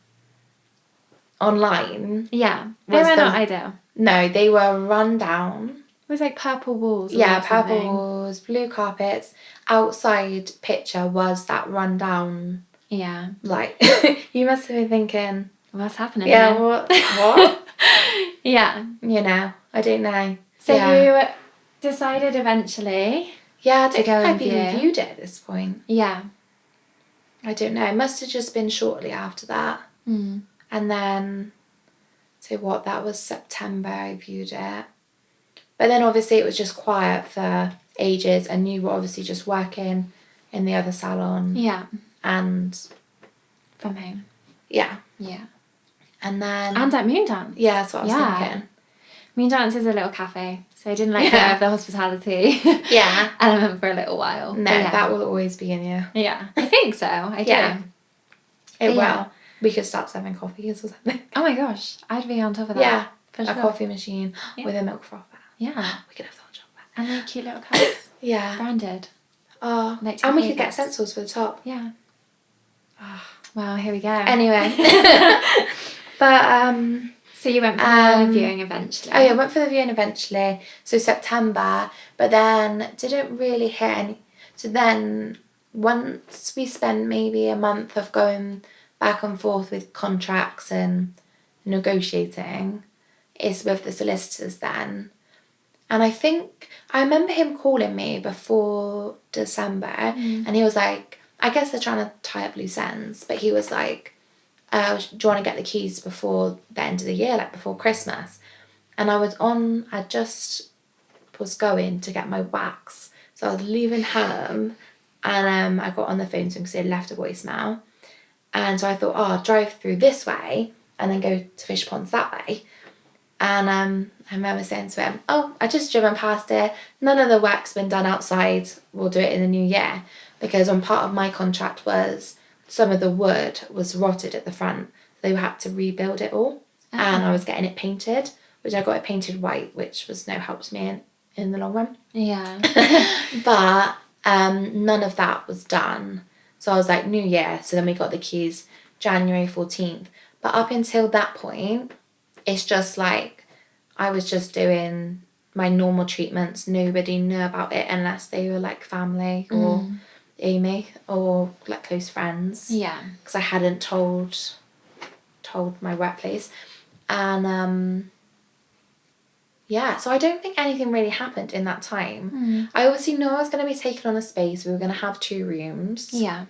online... Yeah, they were not ideal. No, they were run down. It was like purple walls. Yeah, purple walls, blue carpets. Outside picture was that run down... Yeah. Like, you must have been thinking... What's happening here? What? Yeah. You know, I don't know. So you decided eventually to go and view. I've even viewed it at this point. Yeah. I don't know. It must have just been shortly after that. Mm. And then, that was September I viewed it. But then obviously it was just quiet for ages, and you were obviously just working in the other salon. Yeah. And... from home. Yeah. Yeah. And then... And at Moon Dance. Yeah, that's what I was thinking. Moon Dance is a little cafe, so I didn't let go of the hospitality element for a little while. No, that will always be in you. Yeah, I think so. I do. It will. We could start serving coffees or something. Oh my gosh, I'd be on top of that. Yeah, for sure. A coffee machine with a milk frother. Yeah. We could have hot chocolate. And like cute little cups. Yeah. Branded. Oh, like and we could get stencils for the top. Yeah. Oh, well, here we go. Anyway. But, so you went for the viewing eventually? Oh yeah, went for the viewing eventually. So September, but then didn't really hear any. So then once we spent maybe a month of going back and forth with contracts and negotiating, it's with the solicitors then. And I remember him calling me before December, and he was like, I guess they're trying to tie up loose ends, but he was like, do you want to get the keys before the end of the year, like before Christmas? And I just was going to get my wax. So I was leaving home, and I got on the phone to him because he had left a voicemail. And so I thought, I'll drive through this way and then go to Fish Ponds that way. And I remember saying to him, I just driven past it. None of the work's been done outside. We'll do it in the new year. Because on part of my contract was some of the wood was rotted at the front. They had to rebuild it all. Uh-huh. And I was getting it painted, which I got it painted white, which was no help to me in the long run. Yeah. But none of that was done. So I was like, New Year. So then we got the keys January 14th. But up until that point, it's just like I was just doing my normal treatments. Nobody knew about it unless they were like family or Amy or like close friends. Yeah. Because I hadn't told my workplace. And so I don't think anything really happened in that time. I obviously knew I was going to be taken on a space. We were going to have 2 rooms. Yeah.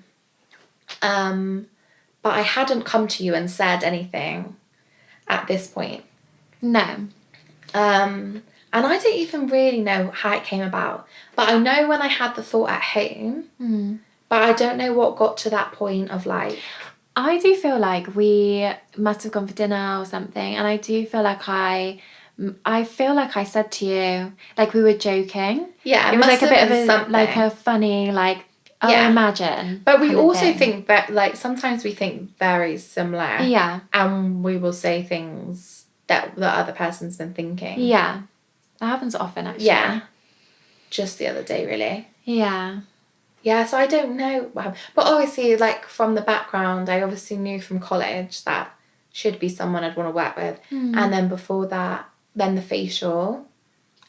But I hadn't come to you and said anything at this point. No. And I don't even really know how it came about. But I know when I had the thought at home, but I don't know what got to that point of like... I do feel like we must have gone for dinner or something, and I do feel like I I feel like I said to you, like we were joking. Yeah, it was like a bit of something. like a funny, like, oh, imagine. But we also think that, like, sometimes we think very similar. Yeah. And we will say things that the other person's been thinking. Yeah. That happens often, actually. Yeah. Just the other day, really. Yeah. Yeah, so I don't know what happened. But obviously, like, from the background, I obviously knew from college that should be someone I'd want to work with. And then before that, then the facial.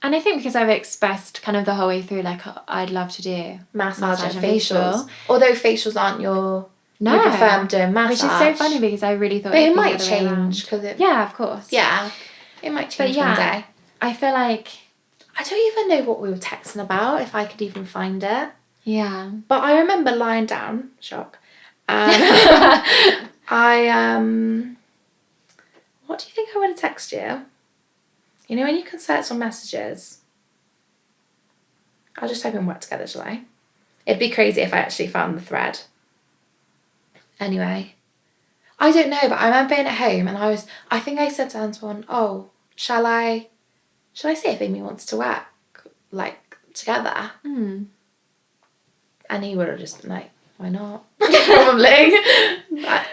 And I think because I've expressed kind of the whole way through, like, I'd love to do massage and facials. Although facials aren't your... No. You prefer doing massage. Which is so funny because I really thought it might change. Yeah, of course. Yeah. It might change one day. I feel like... I don't even know what we were texting about, if I could even find it. Yeah. But I remember lying down, shock, and what do you think I would have texted you? You know when you can search on messages? I'll just type in work together, shall I? It'd be crazy if I actually found the thread. Anyway. I don't know, but I remember being at home and I think I said to Antoine, oh, shall I see if Amy wants to work, like, together? And he would have just been like, why not? Probably.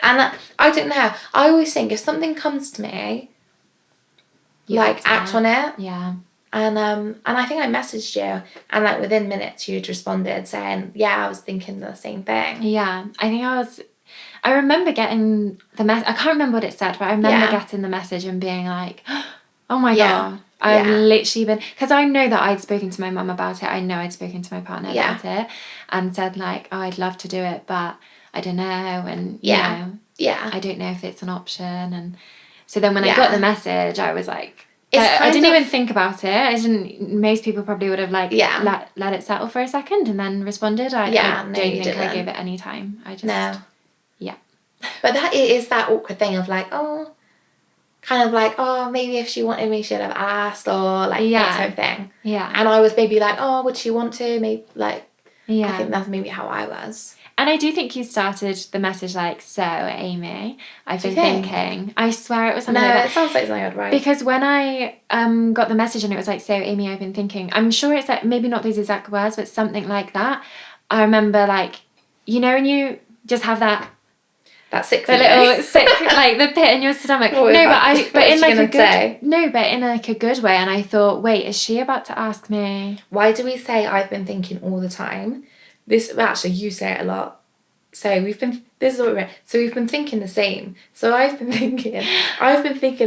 And I don't know. I always think if something comes to me, act on it. Yeah. And I think I messaged you, and like within minutes you'd responded saying, yeah, I was thinking the same thing. Yeah. I remember getting the message. I can't remember what it said, but I remember getting the message and being like, oh my God. I've literally been, because I know that I'd spoken to my mum about it. I know I'd spoken to my partner about it and said like, oh, I'd love to do it, but I don't know. And, you know, I don't know if it's an option. And so then when I got the message, I was like, I didn't even think about it. Most people probably would have like let it settle for a second and then responded. I don't think I gave it any time. I just, yeah. But that is that awkward thing of like, oh, kind of like, oh, maybe if she wanted me, she'd have asked, or like that type of thing. Yeah. And I was maybe like, oh, would she want to? Maybe like, I think that's maybe how I was. And I do think you started the message like, so, Amy, I've been thinking. I swear it was something like that. No, it sounds like something I'd write. Because when I got the message and it was like, so, Amy, I've been thinking. I'm sure it's like, maybe not these exact words, but something like that. I remember like, you know, when you just have that sick feeling. The little sick, like the pit in your stomach. But in like a good way. And I thought, wait, is she about to ask me? Why do we say I've been thinking all the time? Actually, you say it a lot. So we've been thinking the same. So I've been thinking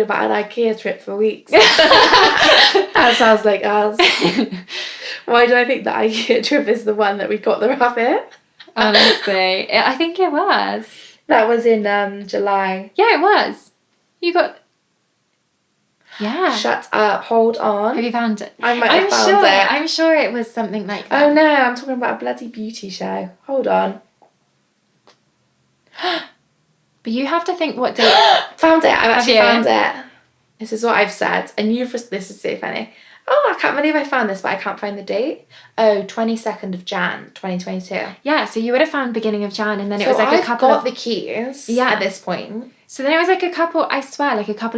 about an IKEA trip for weeks. That sounds like us. Why do I think the IKEA trip is the one that we got the rabbit? Honestly, I think it was. That was in July. Yeah, it was. You got... Yeah. Shut up. Hold on. Have you found it? I might have found it. I'm sure it was something like that. Oh no, I'm talking about a bloody beauty show. Hold on. But you have to think what date... Found it. I've actually found it. This is what I've said. And this is so funny. Oh, I can't believe I found this, but I can't find the date. Oh, 22nd of Jan, 2022. Yeah, so you would have found beginning of Jan, and then it was like a couple of... I've got the keys at this point. So then it was like a couple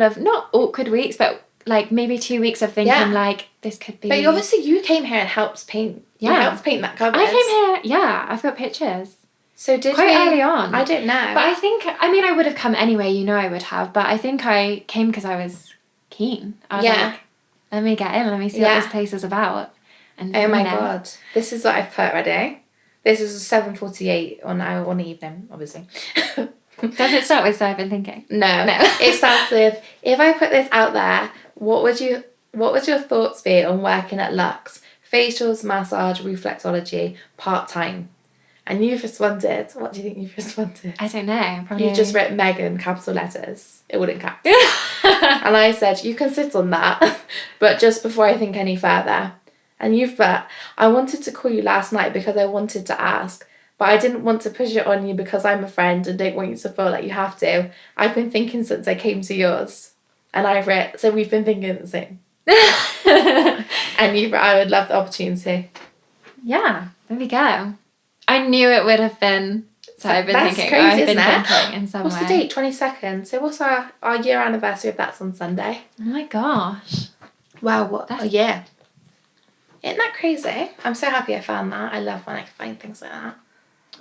of, not awkward weeks, but like maybe 2 weeks of thinking like, this could be... But obviously you came here and helped paint. Yeah. You helped paint that cupboard. I came here, I've got pictures. So did quite early on. I don't know. But I would have come anyway, you know I would have, but I think I came because I was keen. I was like, let me get in, let me see what this place is about. And oh my God. This is what I've put ready. This is 7:48 on one evening, obviously. Does it start with so I've been thinking? No. It starts with, if I put this out there, what would your thoughts be on working at Luxe? Facials, massage, reflexology, part-time. And you've responded. What do you think you've responded? I don't know. Probably. You just wrote Megan, capital letters. It wouldn't count. And I said, you can sit on that, but just before I think any further. And you've put, I wanted to call you last night because I wanted to ask, but I didn't want to push it on you because I'm a friend and don't want you to feel like you have to. I've been thinking since I came to yours. And I've read, so we've been thinking the same. And you've I would love the opportunity. Yeah, there we go. I knew it would have been. So I've been thinking. Crazy, I've been isn't thinking in some way. What's the date? 22nd. So what's our year anniversary if that's on Sunday? Oh my gosh. Wow, what a year. Isn't that crazy? I'm so happy I found that. I love when I can find things like that.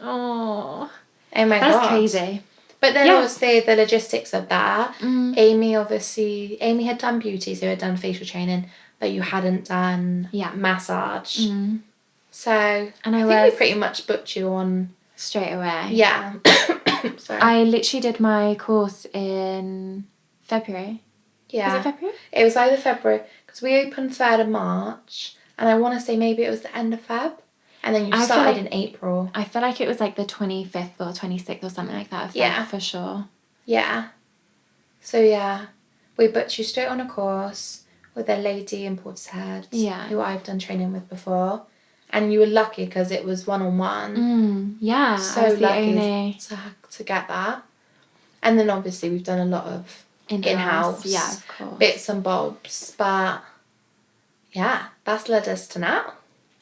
Oh my God. That's crazy. But then obviously the logistics of that. Amy had done beauty, so had done facial training, but you hadn't done massage. So and I think we pretty much booked you on straight away. Yeah. Sorry. I literally did my course in February. Yeah. Was it February? It was either February, because we opened 3rd of March, and I want to say maybe it was the end of Feb, and then you started in April. I feel like it was like the 25th or 26th or something like that of Feb, for sure. Yeah. So yeah, we booked you straight on a course with a lady in Portishead, who I've done training with before. And you were lucky because it was one-on-one. Yeah, so I was lucky to get that. And then obviously we've done a lot of in-house of course. bits and bobs. But yeah, that's led us to now.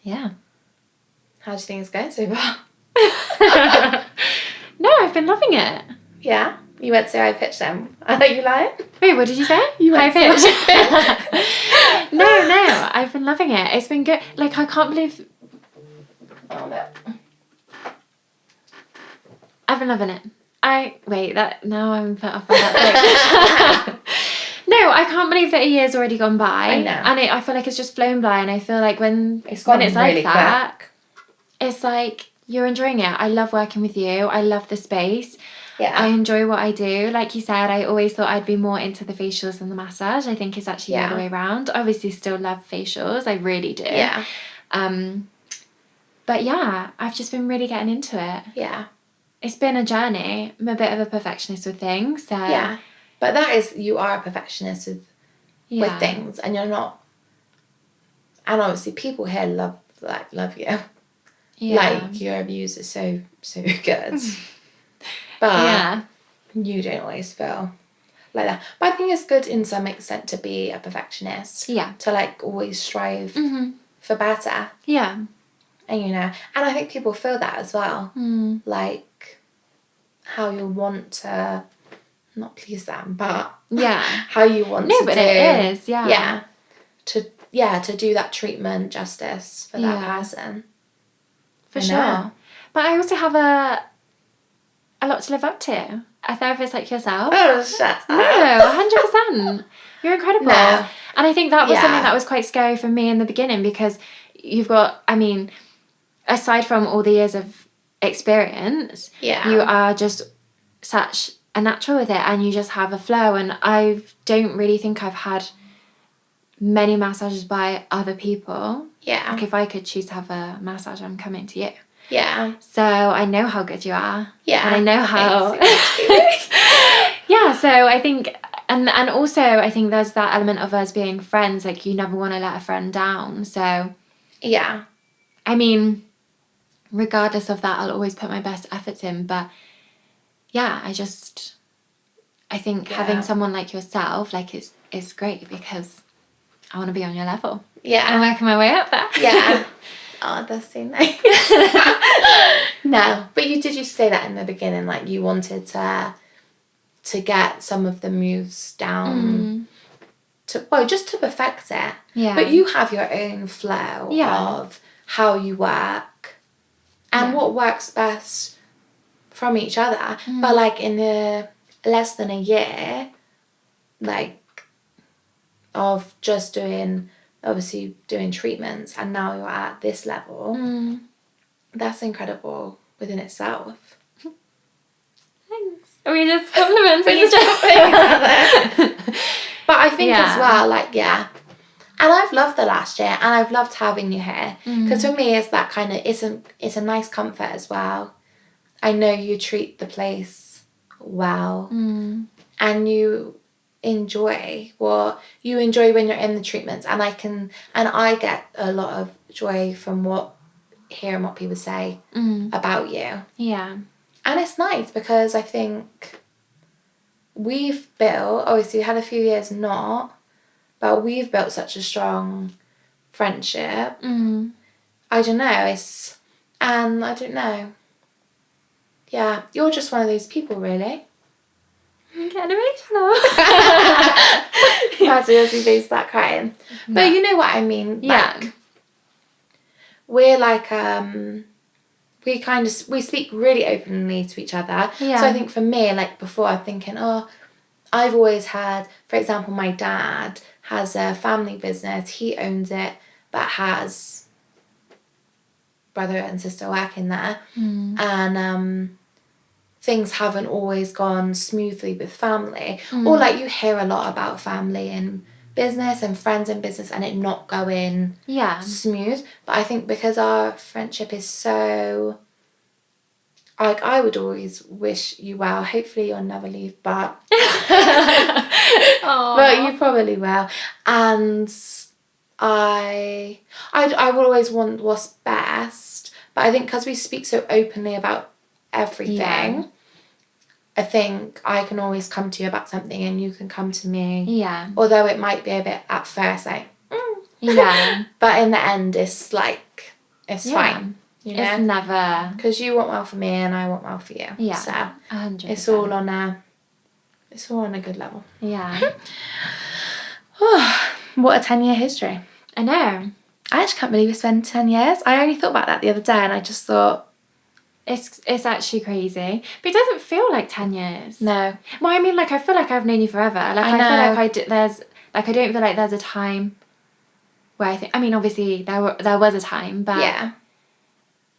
Yeah. How do you think it's going so far? No, I've been loving it. Yeah? You went to say I pitched them. I think you lying. Wait, what did you say? You went to No, I've been loving it. It's been good. Like, I can't believe... Oh, no. I've been loving it. Now I'm put off by that thing. No, I can't believe that a year's already gone by. I know. And I feel like it's just flown by, and I feel like when it's really like that, quick. It's like, you're enjoying it. I love working with you. I love the space. Yeah. I enjoy what I do. Like you said, I always thought I'd be more into the facials than the massage. I think it's actually the other way around. Obviously still love facials. I really do. Yeah. But yeah, I've just been really getting into it. Yeah. It's been a journey. I'm a bit of a perfectionist with things, so... Yeah. But you are a perfectionist with things, and you're not... And obviously people here love you. Yeah. Like, your reviews are so, so good. But you don't always feel like that. But I think it's good in some extent to be a perfectionist. Yeah. To, like, always strive for better. Yeah. And, and I think people feel that as well. Like, how you want to, not please them, but how you want to do. It is, Yeah. To do that treatment justice for that person. For sure. But I also have a lot to live up to. A therapist like yourself. Oh, shut up. No, 100%. You're incredible. No. And I think that was something that was quite scary for me in the beginning, because you've got, aside from all the years of experience, you are just such a natural with it, and you just have a flow. And I don't really think I've had many massages by other people. Yeah. Like, if I could choose to have a massage, I'm coming to you. Yeah. So I know how good you are. Yeah. And I know how... So I think... And also, I think there's that element of us being friends. Like, you never want to let a friend down. So... Yeah. Regardless of that, I'll always put my best efforts in. But, I think having someone like yourself, like, is great, because I want to be on your level. Yeah. I'm working my way up there. Yeah. Oh, that's so nice. No, but you say that in the beginning, like, you wanted to get some of the moves down just to perfect it. Yeah. But you have your own flow of how you work and what works best from each other. But, like, in less than a year, like, of just doing treatments, and now you're at this level, that's incredible within itself. Thanks. Are we just complimenting each other? But I think as well, like, and I've loved the last year, and I've loved having you here, because for me it's that kind of, it's a nice comfort as well. I know you treat the place well, and you enjoy when you're in the treatments, and I get a lot of joy from hearing what people say about you. And it's nice, because I think we've built, obviously we had a few years but we've built such a strong friendship. I don't know, you're just one of those people, really. I'm getting emotional. Imagine as we both start crying. But you know what I mean. Yeah. Like, we're like, we speak really openly to each other. Yeah. So I think for me, like before, I'm thinking, I've always had, for example, my dad has a family business. He owns it, but has brother and sister working there. And things haven't always gone smoothly with family. Or like you hear a lot about family in business and friends in business and it not going smooth. But I think because our friendship is so... Like, I would always wish you well. Hopefully you'll never leave, but... but you probably will. And I will always want what's best. But I think because we speak so openly about everything, I think I can always come to you about something and you can come to me. Yeah. Although it might be a bit at first like, Yeah. But in the end, it's like, it's fine. You know? It's never... Because you want well for me and I want well for you. Yeah. So 100%. it's all on a good level. Yeah. What a 10-year history. I know. I actually can't believe it's been 10 years. I only thought about that the other day and I just thought... It's actually crazy. But it doesn't feel like 10 years. No. Well, I mean, like, I feel like I've known you forever. Like, I feel like I don't feel like there's a time where I think... I mean, obviously, there was a time, but... Yeah.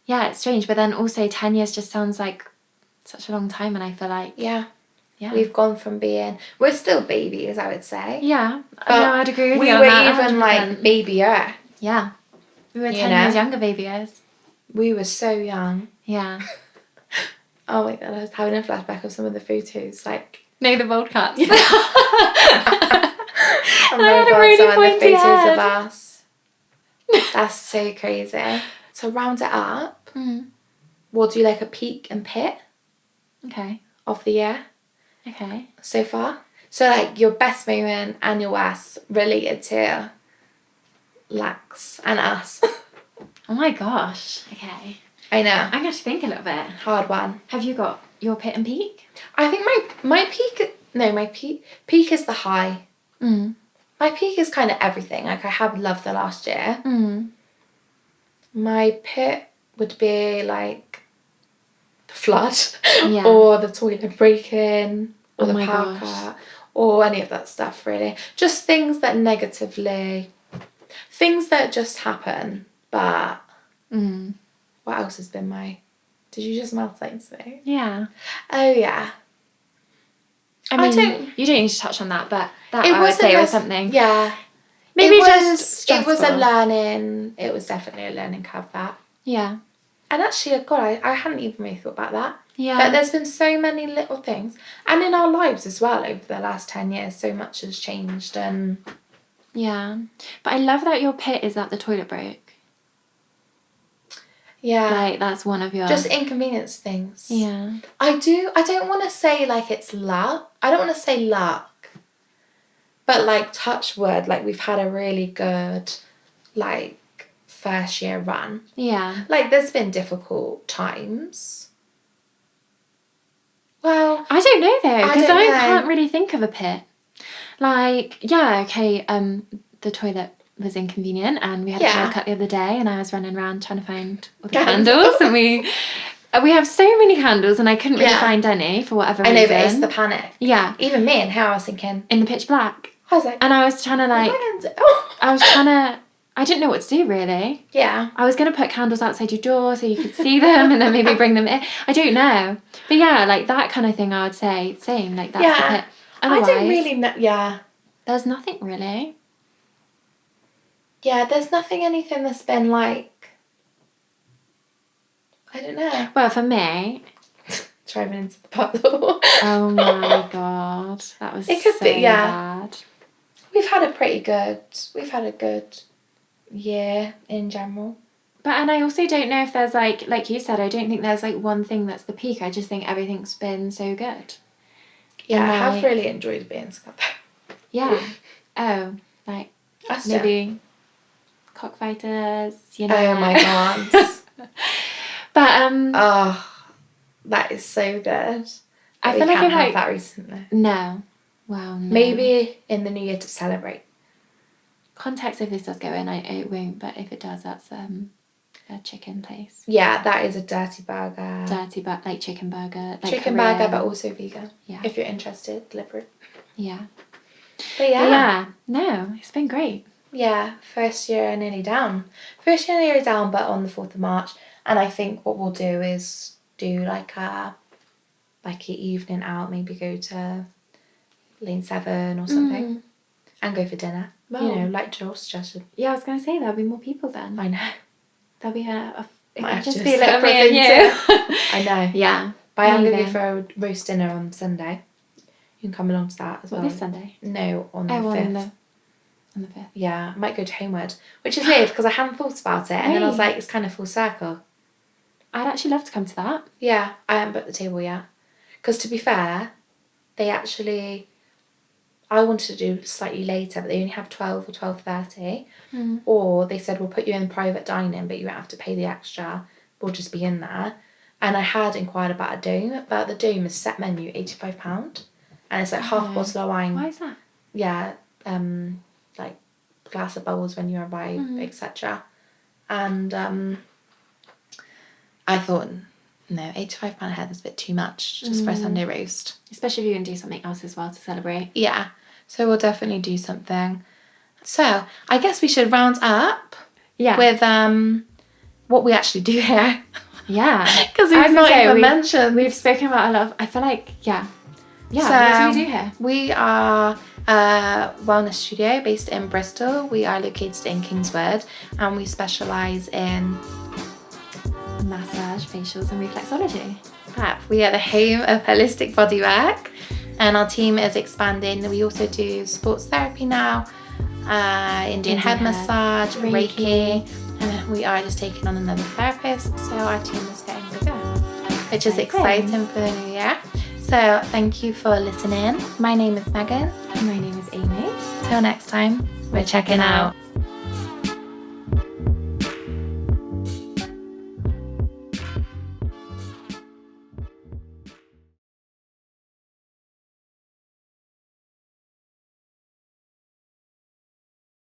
Yeah, it's strange. But then also 10 years just sounds like such a long time. And I feel like... Yeah. Yeah. We've gone from being... We're still babies, I would say. Yeah. But no, I'd agree with we you on were that, even 100%. like babyer. Yeah. We were 10 know? years younger babies. We were so young. Yeah. Oh my god, I was having a flashback of some of the photos. Like... No, the bold cuts. Oh my had a god, really some of the pointy photos head. of us. That's so crazy. To round it up, we'll do like a peak and pit Okay. of the year Okay. so far. So like your best moment and your worst related to Lax and us. Oh my gosh. Okay. I know. I'm going to have to think a little bit. Hard one. Have you got your pit and peak? I think my peak is the high. My peak is kind of everything. Like, I have loved the last year. My pit would be like the flood or the toilet break-in or the power cut or any of that stuff, really. Just things that just happen. But what else has been did you just mouth something to me? Yeah. Oh, yeah. I mean, you don't need to touch on that, but that I would say was something. Yeah. Maybe it was a stressful. learning. It was definitely a learning curve, that. Yeah. And actually, God, I hadn't even really thought about that. Yeah. But there's been so many little things. And in our lives as well, over the last 10 years, so much has changed. And yeah. But I love that your pit is that the toilet broke. yeah. Like, that's one of your... Just inconvenience things. Yeah. I don't want to say, like, it's luck. I don't want to say luck. But, like, touch wood, like, we've had a really good, like, first year run. Yeah. Like, there's been difficult times. Well... I don't know, though, because I know. can't really think of a pit. Like, yeah, okay, the toilet was inconvenient and we had a power cut the other day and I was running around trying to find all the candles and we have so many candles and I couldn't really find any for whatever reason. I know, but it's the panic. Yeah. Even me and how I was thinking. In the pitch black. I was like... And I was trying to like... I didn't know what to do really. Yeah. I was going to put candles outside your door so you could see them and then maybe bring them in. I don't know. But yeah, like that kind of thing I would say. Same, like that's the pit. Otherwise, I don't really know. Yeah. There's nothing really. Yeah, there's anything that's been like... I don't know. Well, for me... Driving into the puddle. Oh my god. That was so bad. We've had a good year in general. But, and I also don't know if there's like you said, I don't think there's like one thing that's the peak. I just think everything's been so good. Yeah, I have really enjoyed being together. Yeah. Oh, like Us maybe cockfighters, you know. Oh my god. But oh, that is so good. I we feel like can't if have that recently. No. Well, no. Maybe in the new year to celebrate. Context, if this does go in, it won't, but if it does, that's a chicken place. Yeah, that is a dirty burger. Like chicken burger. Like chicken Korean. burger, but also vegan. Yeah. If you're interested, deliver it. Yeah. But yeah. No, it's been great. Yeah, first year nearly down, but on the 4th of March. And I think what we'll do is do like an evening out, maybe go to Lane 7 or something and go for dinner. Well, you know, like Joel's suggestion. Yeah, I was going to say there'll be more people then. I know. There'll be it might might just to be a little me and you. I know. Yeah. But I am going to go for a roast dinner on Sunday. You can come along to that as well. This Sunday? No, on the 5th. On the 5th. Yeah, I might go to Homewood, which is weird because I hadn't thought about it, and then I was like, it's kind of full circle. I'd actually love to come to that. Yeah, I haven't booked the table yet. Because to be fair, I wanted to do slightly later, but they only have 12 or 12:30. Or they said, we'll put you in private dining, but you won't have to pay the extra. We'll just be in there. And I had inquired about a dome, but the dome is set menu, £85. And it's like half a bottle of wine. Why is that? Yeah, like glass of bubbles when you arrive, etc. And I thought, no, £85 a head is a bit too much just for a Sunday roast. Especially if you're going to do something else as well to celebrate. Yeah, so we'll definitely do something. So I guess we should round up with what we actually do here. Yeah. Because we've not even mentioned. We've spoken about a lot of, I feel like, yeah, so what do we do here? We are a wellness studio based in Bristol. We are located in Kingswood and we specialise in massage, facials and reflexology. We are the home of holistic bodywork and our team is expanding. We also do sports therapy now, Indian head massage, Reiki, and we are just taking on another therapist, so our team is getting bigger, which is exciting for the new year. So thank you for listening. My name is Megan. My name is Amy. Till next time, we're checking out.